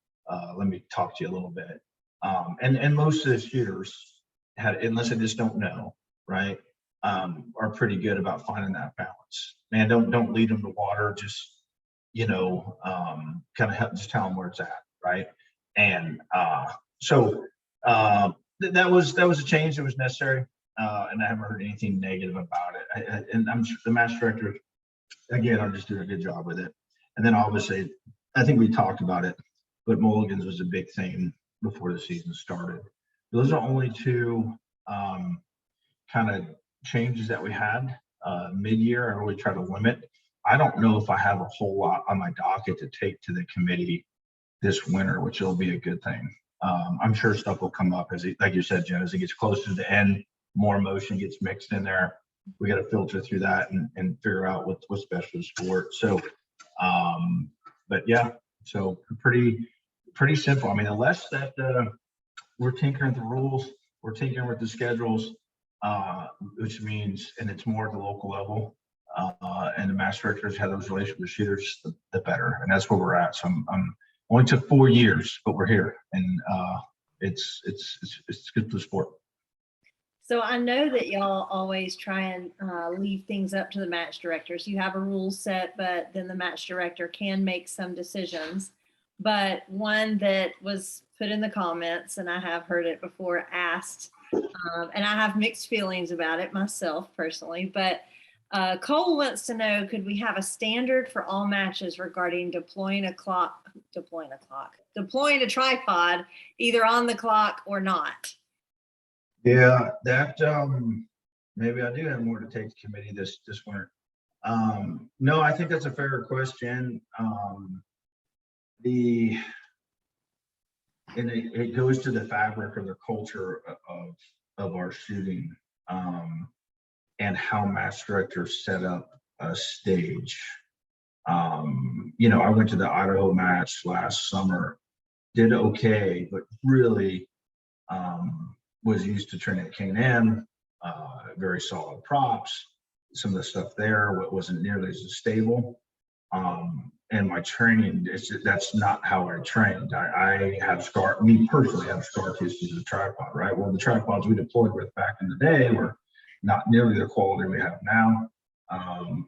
Let me talk to you a little bit. And most of the shooters unless they just don't know, right, are pretty good about finding that balance. Man, don't lead them to water. Just, you know, kind of just tell them where it's at, right? And so that was a change that was necessary. And I haven't heard anything negative about it. And I'm sure the match director, again, are just doing a good job with it. And then obviously, I think we talked about it, but mulligans was a big thing before the season started. Those are only 2 kind of changes that we had mid-year. I really try to limit. I don't know if I have a whole lot on my docket to take to the committee this winter, which will be a good thing. I'm sure stuff will come up like you said, Jen, as it gets closer to the end. More emotion gets mixed in there. We got to filter through that and figure out what's best for the sport. So, but yeah, so pretty simple. I mean, the less that we're tinkering with the rules, we're tinkering with the schedules, which means, and it's more at the local level, and the match directors have those relationships with shooters, the better. And that's where we're at. So I'm only took 4 years, but we're here, and it's good for the sport.
So I know that y'all always try and leave things up to the match directors. You have a rule set, but then the match director can make some decisions. But one that was put in the comments, and I have heard it before asked, and I have mixed feelings about it myself personally, but Cole wants to know, could we have a standard for all matches regarding deploying a tripod, either on the clock or not?
Yeah, that maybe I do have more to take to committee this winter. No, I think that's a fair question. It goes to the fabric or the culture of our shooting, and how match directors set up a stage. You know, I went to the Idaho match last summer, did okay, but really was used to training at K&M, very solid props. Some of the stuff there wasn't nearly as stable. and my training, that's not how I trained. I have me personally have scar tissue with a tripod, right? Well, the tripods we deployed with back in the day were not nearly the quality we have now.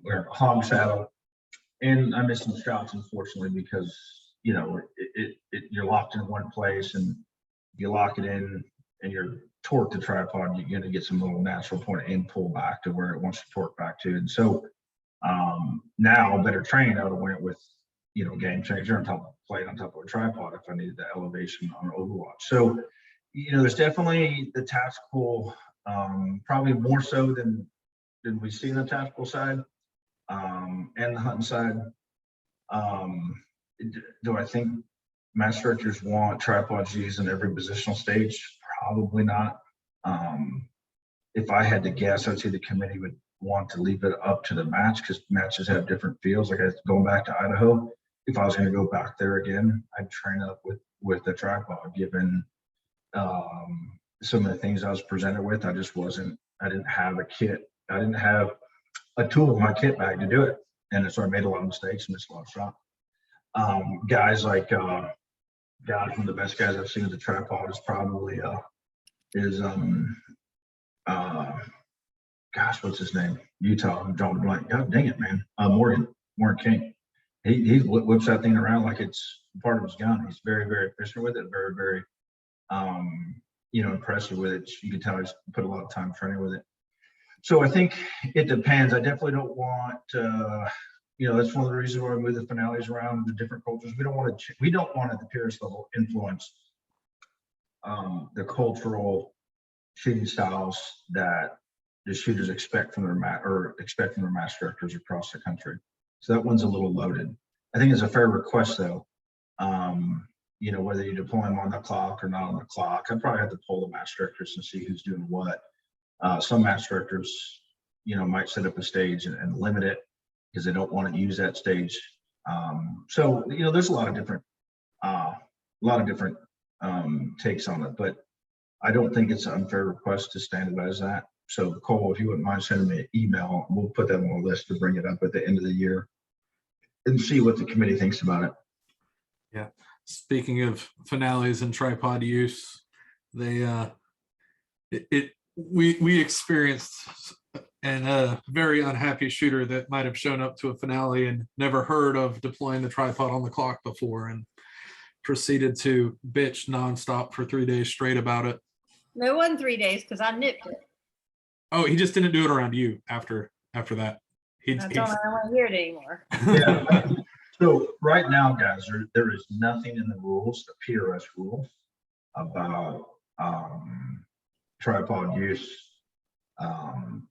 We're a hog saddle, and I missed some shots, unfortunately, because you're locked in one place, and you lock it in and you're torque the tripod, you're going to get some little natural point of end pull back to where it wants to torque back to. And so now better training, I would have went with, game changer on top of plate on top of a tripod if I needed that elevation on Overwatch. So, there's definitely the tactical, probably more so than we see on the tactical side and the hunting side. Do I think match directors want tripods used in every positional stage? Probably not. If I had to guess, I'd say the committee would want to leave it up to the match, because matches have different feels. Like going back to Idaho, if I was going to go back there again, I'd train up with the tripod, given some of the things I was presented with. I didn't have a kit. I didn't have a tool in my kit bag to do it. And so I made a lot of mistakes and missed a lot of shots. Guys like one of the best guys I've seen with the tripod is probably gosh, what's his name? Utah. I'm drawing a blank. God dang it, man. Morgan King. He whips that thing around like it's part of his gun. He's very, very efficient with it. Very, very, impressive with it. You can tell he's put a lot of time training with it. So I think it depends. I definitely don't want. That's one of the reasons why we move the finales around the different cultures. We don't want at the purest level influence the cultural shooting styles that the shooters expect from their match directors across the country. So that one's a little loaded. I think it's a fair request though. Whether you deploy them on the clock or not on the clock, I'd probably have to pull the match directors and see who's doing what. Some match directors, might set up a stage and limit it because they don't want to use that stage. So there's a lot of different takes on it, but I don't think it's an unfair request to standardize that. So Cole, if you wouldn't mind sending me an email, we'll put that on the list to bring it up at the end of the year and see what the committee thinks about it.
Yeah. Speaking of finales and tripod use, we experienced a very unhappy shooter that might have shown up to a finale and never heard of deploying the tripod on the clock before and proceeded to bitch nonstop for 3 days straight about it.
No, it wasn't 3 days because I nipped it.
Oh, he just didn't do it around you after that.
I don't want to hear it anymore.
Yeah. So right now, guys, there is nothing in the rules, the PRS rules, about tripod use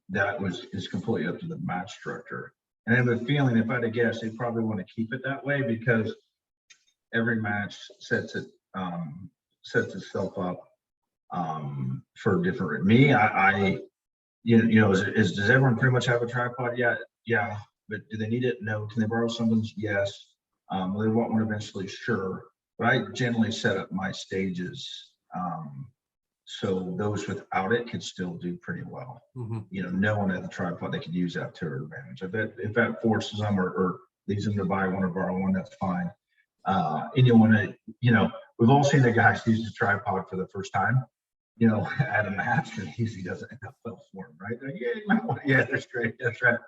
that is completely up to the match director. And I have a feeling, if I had to guess, they probably want to keep it that way because every match sets itself up for different. Me, does everyone pretty much have a tripod? Yeah. But do they need it? No. Can they borrow something's? Yes. They want one eventually, sure. But I generally set up my stages so those without it could still do pretty well. Mm-hmm. No one has a tripod, they could use that to their advantage. If that forces them or leads them to buy one or borrow one, that's fine. And you want to, we've all seen the guys use a tripod for the first time, at a match, and usually doesn't end up well for them, right? Like, yeah, that's great. That's right.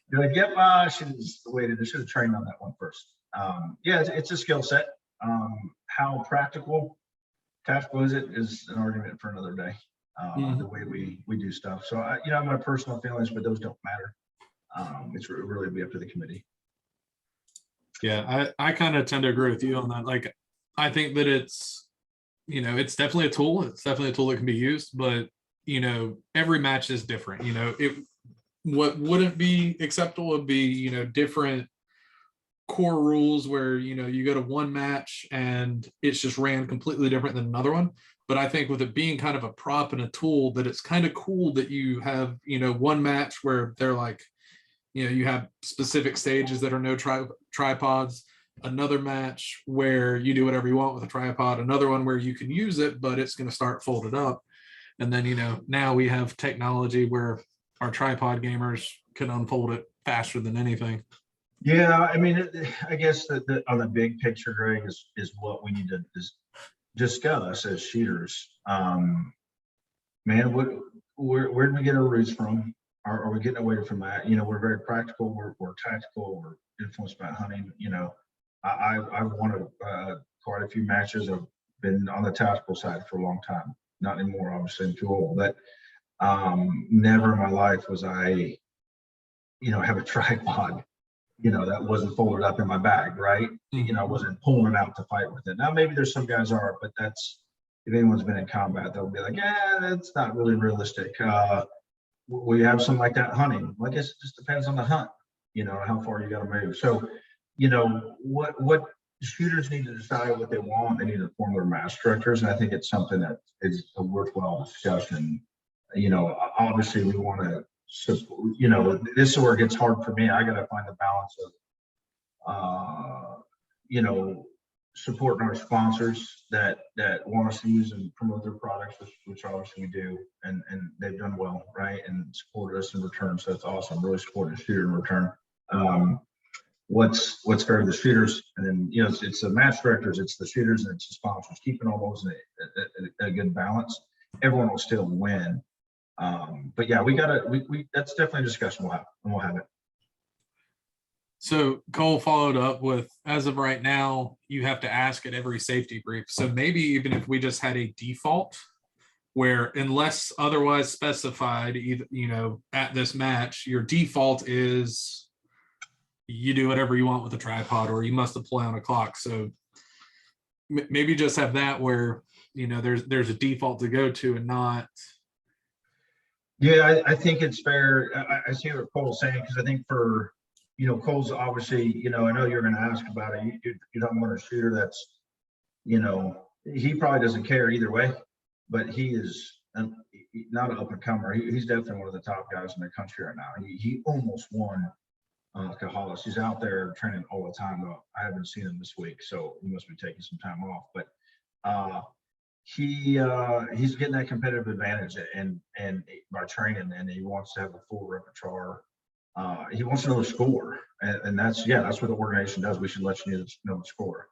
You're like, yep, I should have waited. I should have trained on that one first. It's a skill set. How tactical is it is an argument for another day. The way we do stuff. So I have my personal feelings, but those don't matter. It's really be up to the committee.
Yeah, I kind of tend to agree with you on that. Like, I think that it's definitely a tool. It's definitely a tool that can be used, but every match is different. What wouldn't be acceptable would be, different core rules where, you go to one match and it's just ran completely different than another one. But I think with it being kind of a prop and a tool, that it's kind of cool that you have, one match where they're like, you have specific stages that are no tripods, another match where you do whatever you want with a tripod, another one where you can use it, but it's going to start folded up. And then, now we have technology where our tripod gamers can unfold it faster than anything.
Yeah, I mean, I guess that on the big picture, Greg, is what we need to discuss as shooters. Man, where do we get our roots from? Are we getting away from that? You know, we're very practical, we're tactical, we're influenced by hunting. You know, I've won quite a few matches. I've been on the tactical side for a long time. Not anymore, obviously, I'm too old, but never in my life was I, you know, have a tripod, you know, that wasn't folded up in my bag, right? You know, I wasn't pulling it out to fight with it. Now, maybe there's some guys are, but that's, if anyone's been in combat, they'll be like, yeah, that's not really realistic. Will you have something like that hunting? Well, I guess it just depends on the hunt, you know, how far you got to move. So, you know, what shooters need to decide what they want. They need to form their master directors. And I think it's something that is a worthwhile discussion. You know, obviously we want to, you know, this is where it gets hard for me. I got to find the balance of, you know, supporting our sponsors that want us to use and promote their products, which obviously we do, and they've done well, right, and supported us in return. So that's awesome. Really supported the shooter in return. What's fair to the shooters, and then, you know, it's the match directors, it's the shooters, and it's the sponsors. Keeping all those in a good balance, everyone will still win. But yeah, we that's definitely a discussion we'll have it.
So Cole followed up with, as of right now, you have to ask at every safety brief. So maybe even if we just had a default where, unless otherwise specified, either, you know, at this match, your default is you do whatever you want with a tripod, or you must deploy on a clock. So maybe just have that where, you know, there's a default to go to and not.
Yeah, I think it's fair. I see what Cole's saying, because I think for, you know, Cole's obviously, you know, I know you're going to ask about it. You don't want a shooter that's, you know, he probably doesn't care either way, but he is not an up and comer. He's definitely one of the top guys in the country right now. He almost won Cahalas. He's out there training all the time, though. I haven't seen him this week, so he must be taking some time off. But he's getting that competitive advantage and by training, and he wants to have a full repertoire. He wants to know the score, and that's what the organization does. We should let you know the score,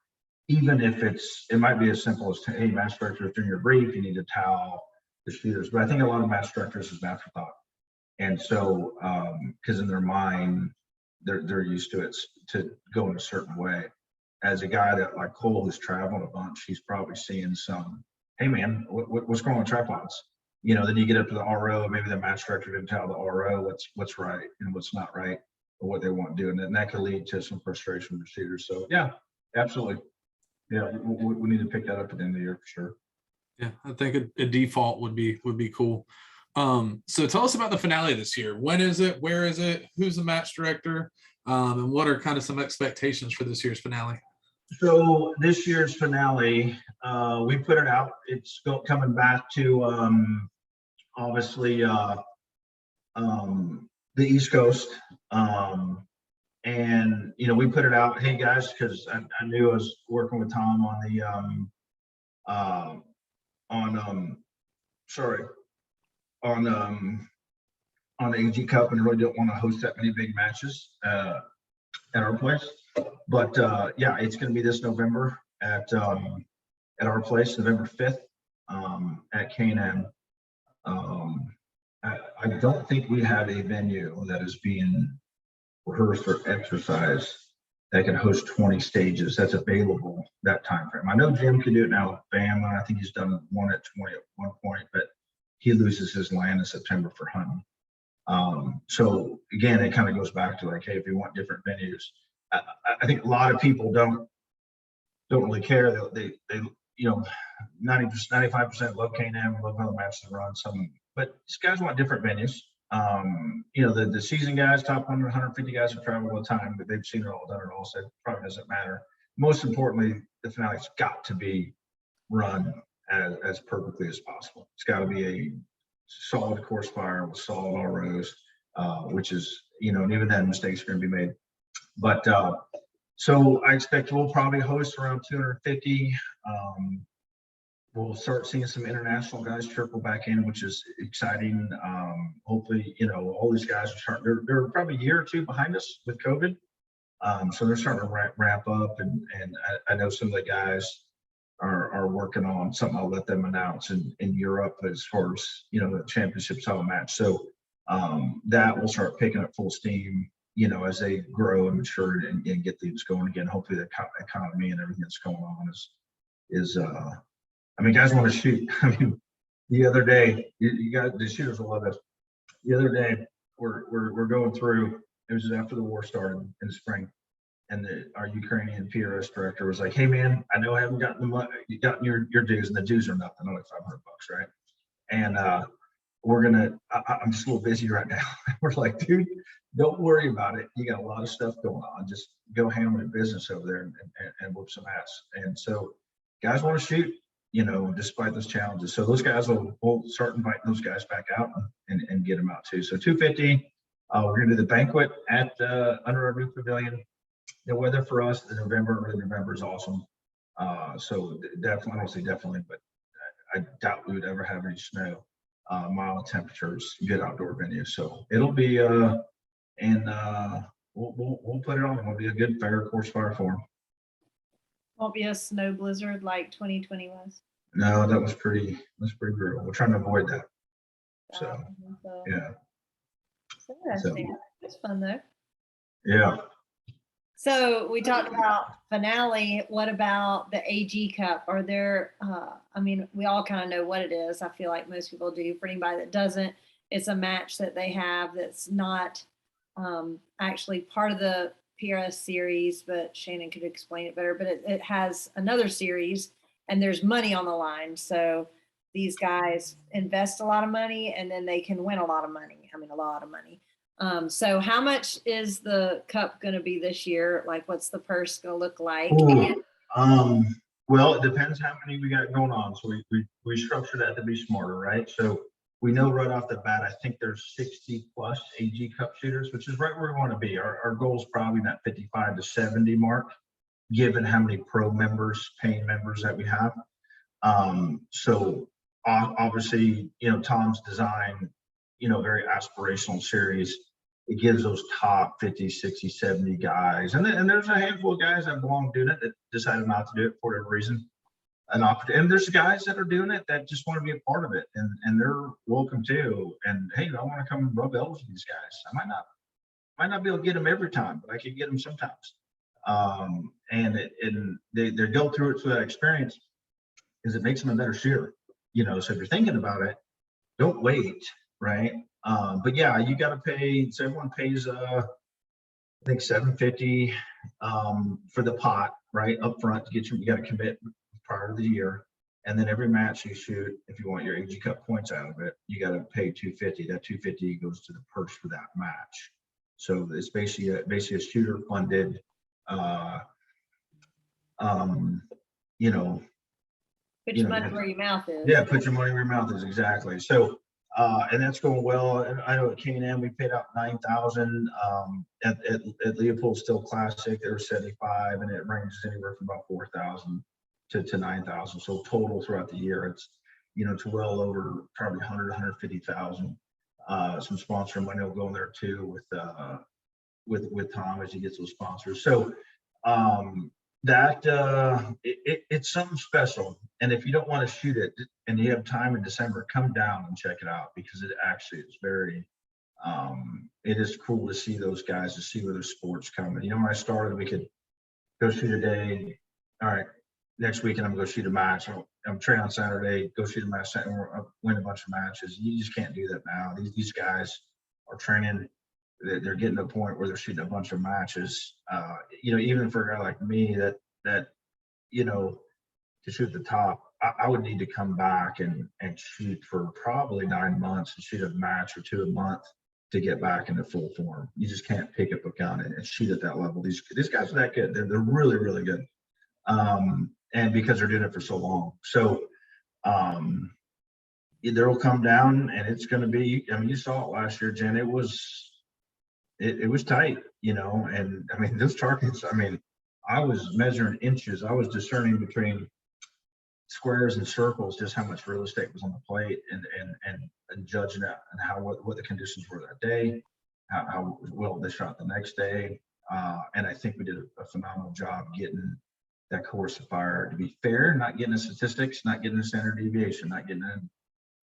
even if it might be as simple as, hey, match directors, during your brief, you need to towel the shooters. But I think a lot of match directors is an afterthought, and so because in their mind they're used to it to go in a certain way. As a guy that like Cole, who's traveled a bunch, he's probably seeing some, hey man, what's going on with tripods? You know, then you get up to the RO, maybe the match director didn't tell the RO what's right and what's not right, or what they want to do, and then that could lead to some frustration with shooters. So yeah, absolutely, yeah, we need to pick that up at the end of the year for sure.
Yeah, I think a default would be cool. So tell us about the finale this year. When is it? Where is it? Who's the match director? And what are kind of some expectations for this year's finale?
So this year's finale, we put it out. It's coming back to obviously the East Coast, and you know, we put it out, hey guys, because I knew I was working with Tom on the on the AG Cup, and really didn't want to host that many big matches at our place. But yeah, it's going to be this November at our place, November 5th, at K&M. I don't think we have a venue that is being rehearsed or exercised that can host 20 stages that's available that time frame. I know Jim can do it now with Bama. I think he's done one at 20 at one point, but he loses his land in September for hunting. So again, it kind of goes back to like, hey, if you want different venues, I think a lot of people don't really care. They you know, 95% love K&M, love how the matches run. Some, but these guys want different venues. You know, the season guys, top 100, 150 guys have traveled all the time, but they've seen it all, done it all, so it probably doesn't matter. Most importantly, the finale's got to be run as perfectly as possible. It's got to be a solid course fire with solid ROs, which is, you know, and even then mistakes are going to be made. But so I expect we'll probably host around 250. We'll start seeing some international guys trickle back in, which is exciting. Hopefully, you know, all these guys are starting. They're probably a year or two behind us with COVID. So they're starting to ramp up, and I know some of the guys are working on something I'll let them announce in Europe as far as, you know, the championship style match. So that will start picking up full steam, you know, as they grow and mature and get things going again. Hopefully the economy and everything that's going on is I mean, guys want to shoot. I mean, the other day, you got the shooters will love this. The other day, we're going through. It was just after the war started in the spring, and our Ukrainian PRS director was like, "Hey, man, I know I haven't gotten the money. You gotten your dues, and the dues are nothing. Only $500, right? And I'm just a little busy right now." We're like, "Dude, don't worry about it. You got a lot of stuff going on. Just go handle your business over there and whoop some ass." And so, guys want to shoot, you know, despite those challenges. So those guys we'll start inviting those guys back out and get them out too. So 250, we're gonna do the banquet at under our new pavilion. The weather for us in early November is awesome. So definitely, I don't say definitely, but I doubt we would ever have any snow. Mild temperatures, good outdoor venue. So it'll be we'll put it on. It'll be a good fair course fire for them.
Won't be a snow blizzard like 2020 was.
No, that was pretty brutal. We're trying to avoid that. So yeah.
So interesting. It's fun though.
Yeah.
So we talked about finale. What about the AG Cup? Are there, I mean, we all kind of know what it is. I feel like most people do. For anybody that doesn't, it's a match that they have that's not actually part of the PRS series, but Shannon could explain it better. But it has another series, and there's money on the line. So these guys invest a lot of money, and then they can win a lot of money. I mean, a lot of money. So how much is the cup going to be this year? Like, what's the purse going to look like?
Well, it depends how many we got going on. So we structure that to be smarter, right? So we know right off the bat, I think there's 60 plus AG Cup shooters, which is right where we want to be. Our goal is probably that 55 to 70 mark, given how many pro members, paying members that we have. So obviously, you know, Tom's design, you know, very aspirational series. It gives those top 50, 60, 70 guys. And there's a handful of guys that belong doing it that decided not to do it for whatever reason. And there's guys that are doing it that just want to be a part of it, and they're welcome too. And hey, I want to come and rub elbows with these guys. I might not be able to get them every time, but I can get them sometimes. And they go through it through that experience, because it makes them a better shooter. You know, so if you're thinking about it, don't wait, right? But yeah, you got to pay. So everyone pays, I think $750 for the pot, right, up front to get you. You got to commit prior to the year, and then every match you shoot, if you want your AG Cup points out of it, you got to pay $250. That $250 goes to the purse for that match. So it's basically a shooter funded, you know.
Put your money where your mouth is.
Yeah, put your money where your mouth is, exactly. So, and that's going well. And I know at K&M we paid out $9,000. At Leopold Steel Classic, they were 75, and it ranges anywhere from about 4,000 to 9,000. So total throughout the year, it's, you know, to well over probably 150,000. Some sponsor money will go in there too with Tom as he gets those sponsors. So it's something special. And if you don't want to shoot it and you have time in December, come down and check it out, because it actually is very it is cool to see those guys, to see where their sports coming. You know, when I started, we could go shoot a day. All right, next weekend I'm going to go shoot a match. I'm training on Saturday, go shoot a match, and win a bunch of matches. You just can't do that now. These guys are training. They're getting to a point where they're shooting a bunch of matches. You know, even for a guy like me that you know, to shoot the top, I would need to come back and shoot for probably 9 months and shoot a match or two a month to get back into full form. You just can't pick up a gun and shoot at that level. These guys are that good. They're really, really good. And because they're doing it for so long. So they'll come down, and it's going to be, I mean, you saw it last year, Jen. It was tight, you know, and I mean, those targets, I mean, I was measuring inches. I was discerning between squares and circles, just how much real estate was on the plate, and judging that and what the conditions were that day, how well they shot the next day. And I think we did a phenomenal job getting that course of fire to be fair, not getting the statistics, not getting the standard deviation, not getting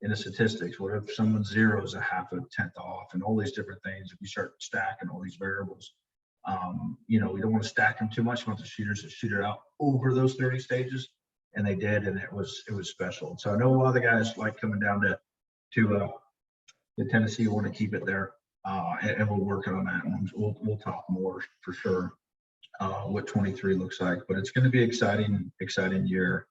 into statistics. What if someone zeros a half a tenth off and all these different things? If you start stacking all these variables, we don't want to stack them too much. We want the shooters to shoot it out over those 30 stages, and they did, and it was special. So I know a lot of the guys like coming down to Tennessee, want to keep it there, and we're working on that. And we'll talk more for sure what 23 looks like, but it's going to be exciting year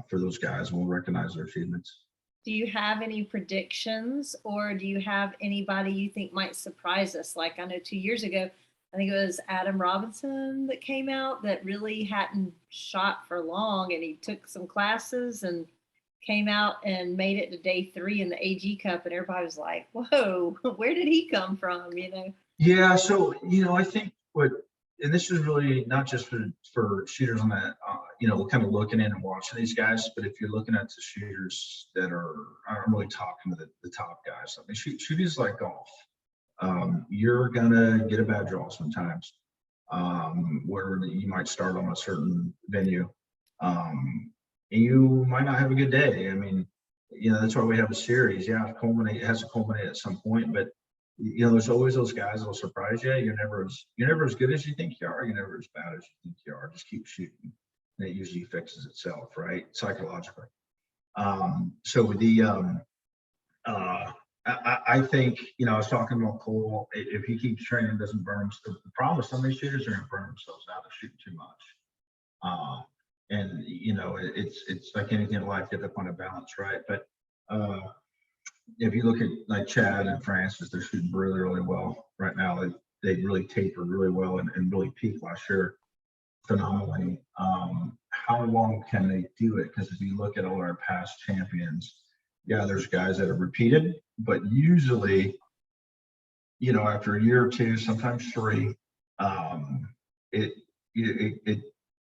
for those guys. We'll recognize their achievements.
Do you have any predictions, or do you have anybody you think might surprise us? Like, I know 2 years ago, I think it was Adam Robinson that came out that really hadn't shot for long, and he took some classes and came out and made it to day 3 in the AG Cup, and everybody was like, whoa, where did he come from,
Yeah, so I think and this is really not just for shooters on that, kind of looking in and watching these guys, but if you're looking at the shooters that I'm really talking to the top guys. I mean, shooting is like golf. You're gonna get a bad draw sometimes, where you might start on a certain venue, and you might not have a good day. I mean, that's why we have a series. Yeah, it has to culminate at some point, but there's always those guys that'll surprise you. You're never as good as you think you are. You're never as bad as you think you are. Just keep shooting, and it usually fixes itself, right? Psychologically. So with I think, I was talking about Cole. If he keeps training, doesn't burn himself. The problem with some of these shooters are going to burn themselves out of shooting too much. And it's like anything in life, you have to find a balance, right? But if you look at like Chad and Francis, they're shooting really, really well right now. They really tapered really well and really peaked last year phenomenally. How long can they do it? Because if you look at all our past champions, yeah, there's guys that have repeated, but usually, after a year or two, sometimes 3, it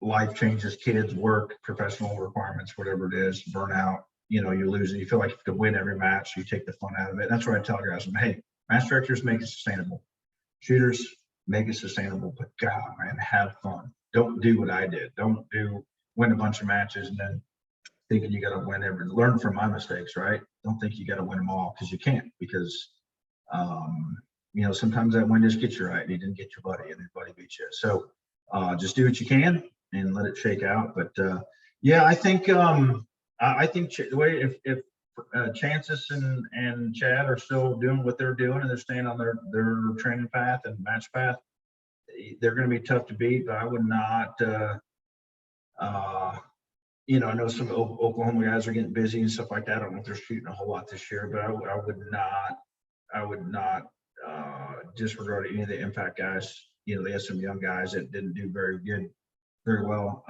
life changes, kids, work, professional requirements, whatever it is, burnout. You're losing. You feel like you have to win every match. You take the fun out of it. That's what I tell guys. Hey, match directors, make it sustainable. Shooters, make it sustainable. But God, man, have fun. Don't do what I did. Don't win a bunch of matches and then thinking you got to win every. Learn from my mistakes, right? Don't think you got to win them all, because you can't. Because sometimes that win just gets you right, and you didn't get your buddy, and your buddy beat you. So just do what you can and let it shake out. But yeah, I think the way if Chances and Chad are still doing what they're doing and they're staying on their training path and match path, they're going to be tough to beat. But I would not. I know some Oklahoma guys are getting busy and stuff like that. I don't know if they're shooting a whole lot this year, but I would not disregard any of the impact guys. They had some young guys that didn't do very well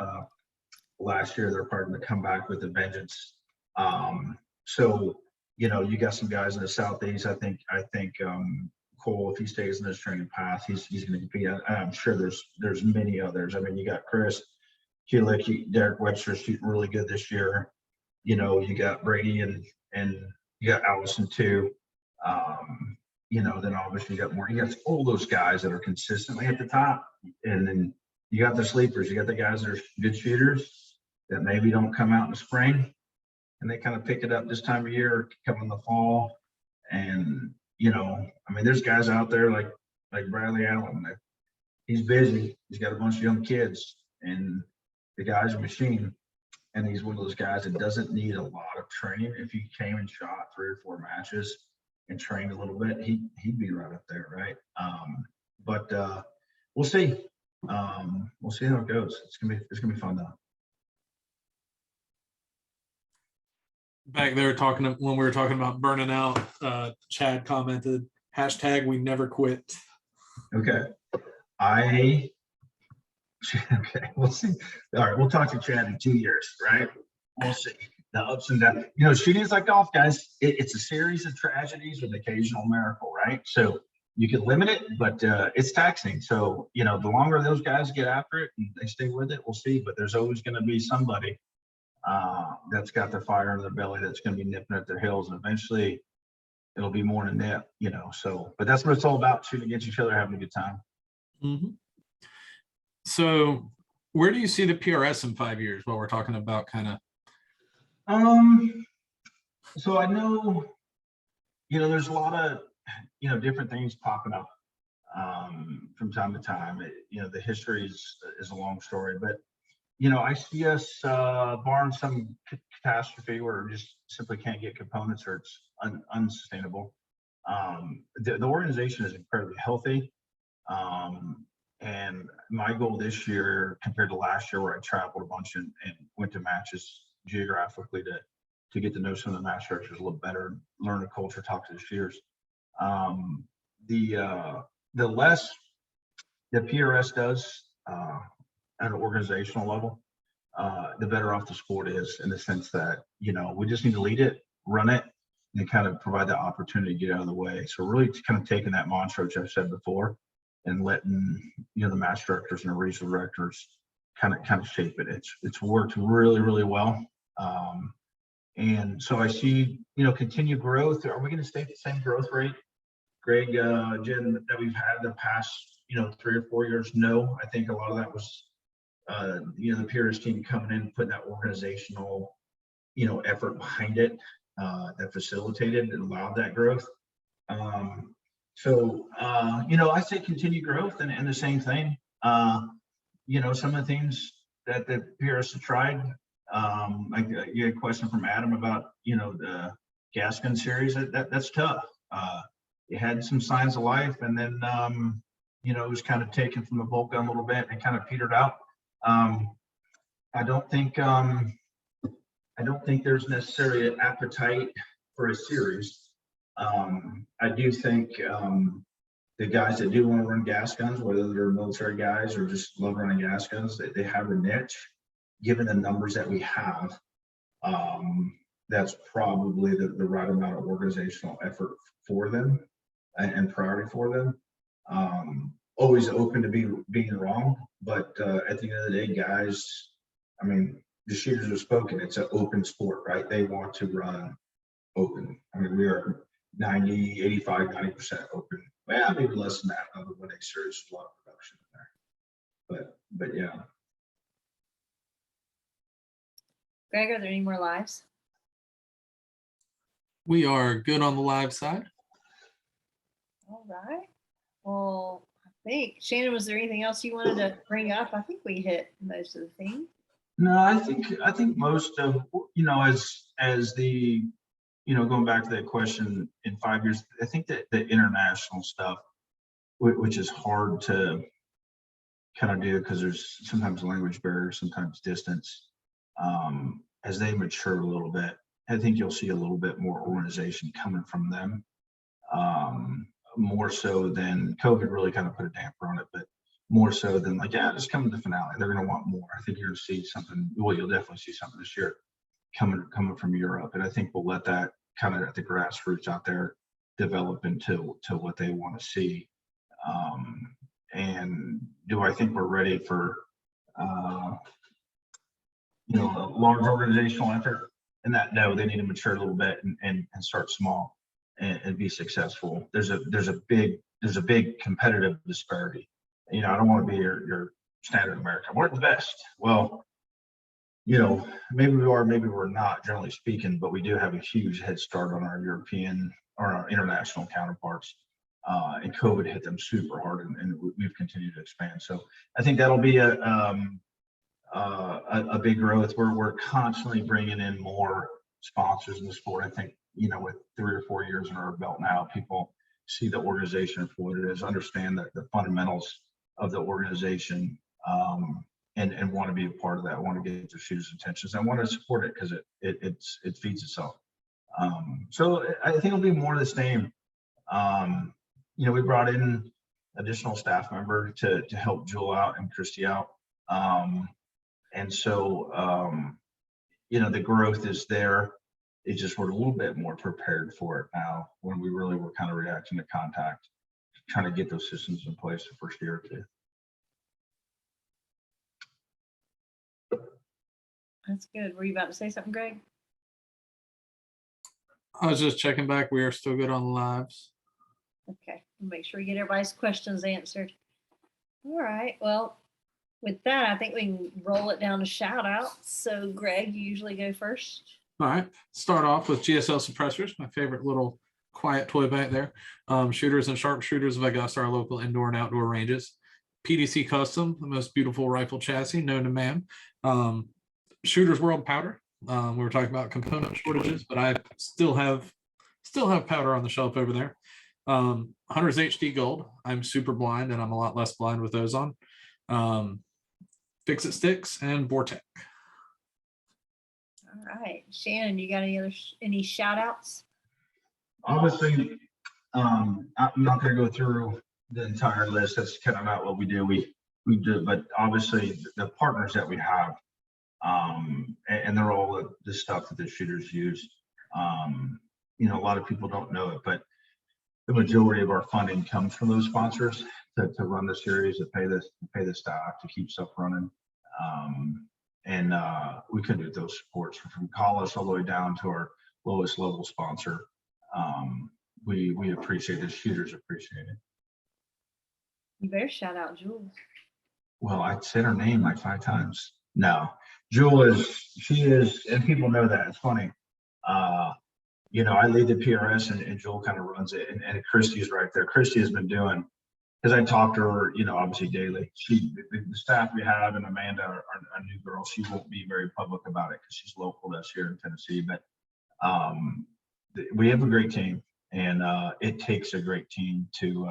last year. They're probably going to come back with a vengeance. So you got some guys in the Southeast. I think Cole, if he stays in this training path, he's going to compete. I'm sure there's many others. I mean, you got Chris Kulik, Derek Webster shooting really good this year. You got Brady and you got Allison too. Then obviously you got more. You got all those guys that are consistently at the top, and then you got the sleepers. You got the guys that are good shooters that maybe don't come out in the spring, and they kind of pick it up this time of year, come in the fall. And there's guys out there like Bradley Allen. He's busy. He's got a bunch of young kids, and the guy's a machine. And he's one of those guys that doesn't need a lot of training. If he came and shot 3 or 4 matches and trained a little bit, he'd be right up there, right? But we'll see. We'll see how it goes. It's gonna be fun though.
Back there when we were talking about burning out, Chad commented, # we never quit.
Okay. Okay, we'll see. All right, we'll talk to Chad in 2 years, right? We'll see the ups and downs. Shooting is like golf, guys. It's a series of tragedies with occasional miracle, right? So you can limit it, but it's taxing. So the longer those guys get after it and they stay with it, we'll see. But there's always going to be somebody that's got their fire in their belly that's going to be nipping at their heels, and eventually it'll be more than nip. So, but that's what it's all about: shooting against each other, having a good time.
Mhm. So where do you see the PRS in 5 years while we're talking about kind of?
Um, so I know, there's a lot of, different things popping up from time to time. The history is a long story, but I see us barring some catastrophe where we just simply can't get components or it's unsustainable. The organization is incredibly healthy. And my goal this year compared to last year where I traveled a bunch and went to matches geographically to get to know some of the match directors a little better, learn the culture, talk to the skiers. Um, the less the PRS does at an organizational level, the better off the sport is in the sense that, we just need to lead it, run it, and kind of provide that opportunity to get out of the way. So really kind of taking that mantra, which I've said before, and letting, the match directors and the regional directors kind of shape it. It's worked really, really well. And so I see, continued growth. Are we going to stay at the same growth rate, Greg, Jen, that we've had the past, 3 or 4 years? No, I think a lot of that was, the PRS team coming in, putting that organizational, effort behind it, that facilitated and allowed that growth. I say continued growth and the same thing. Some of the things that the PRS have tried. Like you had a question from Adam about, the gas gun series. That's tough. It had some signs of life, and then it was kind of taken from the bolt gun a little bit and kind of petered out. I don't think there's necessarily an appetite for a series. I do think the guys that do want to run gas guns, whether they're military guys or just love running gas guns, they have a niche. Given the numbers that we have, that's probably the right amount of organizational effort for them and priority for them. Always open to being wrong, but at the end of the day, guys, I mean, the shooters have spoken. It's an open sport, right? They want to run open. I mean, we are 90, 85, 90% open. Well, maybe less than that on the 1A series. There's a lot of production in there. But yeah.
Greg, are there any more lives?
We are good on the live side.
All right. Well, I think, Shannon, was there anything else you wanted to bring up? I think we hit most of the things.
No, I think most of, as the, going back to that question in 5 years, I think that the international stuff, which is hard to kind of do because there's sometimes language barriers, sometimes distance. As they mature a little bit, I think you'll see a little bit more organization coming from them. More so than COVID really kind of put a damper on it, but more so than like, yeah, just come to the finale. They're going to want more. I think you're going to see something. Well, you'll definitely see something this year coming from Europe, and I think we'll let that kind of at the grassroots out there develop into what they want to see. And do I think we're ready for a large organizational effort? And that, no, they need to mature a little bit and start small and be successful. There's a big competitive disparity. I don't want to be your standard American. We're the best. Well, maybe we are, maybe we're not, generally speaking, but we do have a huge head start on our European or our international counterparts. And COVID hit them super hard, and we've continued to expand. So I think that'll be a big growth. We're constantly bringing in more sponsors in the sport. I think, with 3 or 4 years in our belt now, people see the organization for what it is, understand that the fundamentals of the organization, and want to be a part of that, want to get the shooters' intentions, and want to support it because it feeds itself. So I think it'll be more of the same. We brought in additional staff member to help Jewel out and Christy out. And so, the growth is there. It's just we're a little bit more prepared for it now when we really were kind of reacting to contact, trying to get those systems in place the first year or two.
That's good. Were you about to say something, Greg?
I was just checking back. We are still good on the lives.
Okay. Make sure we get everybody's questions answered. All right. Well, with that, I think we can roll it down to shout outs. So, Greg, you usually go first.
All right. Start off with GSL suppressors, my favorite little quiet toy back there. Shooters and sharpshooters of Augusta, our local indoor and outdoor ranges. PDC Custom, the most beautiful rifle chassis known to man. Shooters World Powder. We were talking about component shortages, but I still have powder on the shelf over there. Hunter's HD Gold. I'm super blind, and I'm a lot less blind with those on. Fix It Sticks and Vortec.
All right. Shannon, you got any shout outs?
Obviously, I'm not going to go through the entire list. That's kind of not what we do. We do, but obviously the partners that we have, and they're all the stuff that the shooters use. You know, a lot of people don't know it, but the majority of our funding comes from those sponsors to run the series, to pay the staff, to keep stuff running. And we couldn't do those supports from college all the way down to our lowest level sponsor. We appreciate the shooters appreciate it.
You better shout out Jules.
Well, I said her name like 5 times. No, Jewel she is, and people know that. It's funny. You know, I lead the PRS and Jewel kind of runs it, and Christy's right there. Christy has been doing, because I talk to her, you know, obviously daily. The staff we have, and Amanda, our new girl, she won't be very public about it because she's local to us here in Tennessee. But we have a great team, and it takes a great team to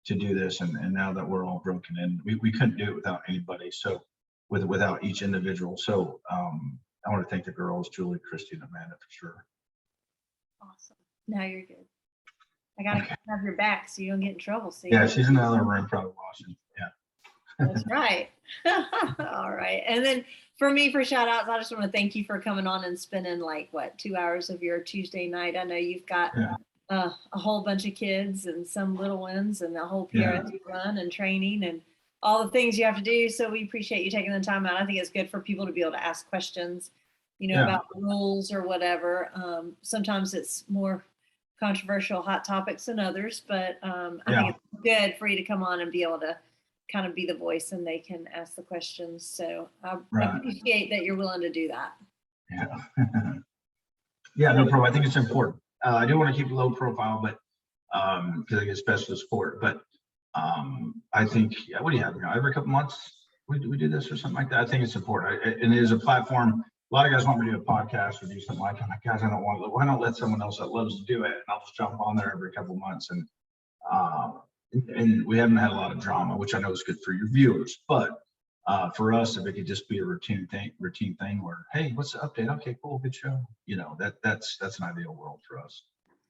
do this. And now that we're all broken in, we couldn't do it without anybody. So without each individual. So I want to thank the girls, Julie, Christy, and Amanda for sure.
Awesome. Now you're good. I gotta have your back so you don't get in trouble. See?
Yeah, she's in the other room, probably watching. Yeah.
That's right. All right. And then for me, for shout outs, I just want to thank you for coming on and spending 2 hours of your Tuesday night. I know you've got a whole bunch of kids and some little ones and the whole PRS run and training and all the things you have to do. So we appreciate you taking the time out. I think it's good for people to be able to ask questions, you know, about the rules or whatever. Sometimes it's more controversial hot topics than others, but I think it's good for you to come on and be able to kind of be the voice and they can ask the questions. So I appreciate that you're willing to do that.
Yeah. Yeah, no problem. I think it's important. I do want to keep a low profile, but because I get special support, but I think, what do you have? You know, every couple months we do this or something like that. I think it's important. And it is a platform. A lot of guys want me to do a podcast or do something like that. I'm like, guys, I don't want to. Why not let someone else that loves to do it? And I'll just jump on there every couple months. And we haven't had a lot of drama, which I know is good for your viewers. But for us, if it could just be a routine thing where, hey, what's the update? Okay, cool, good show. You know, that's an ideal world for us.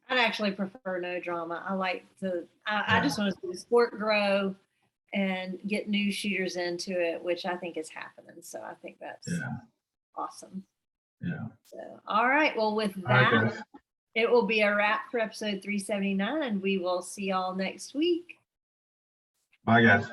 I'd actually prefer no drama. I just want to see the sport grow and get new shooters into it, which I think is happening. So I think that's awesome.
Yeah.
So, all right. Well, with that, it will be a wrap for episode 379. We will see y'all next week.
Bye, guys.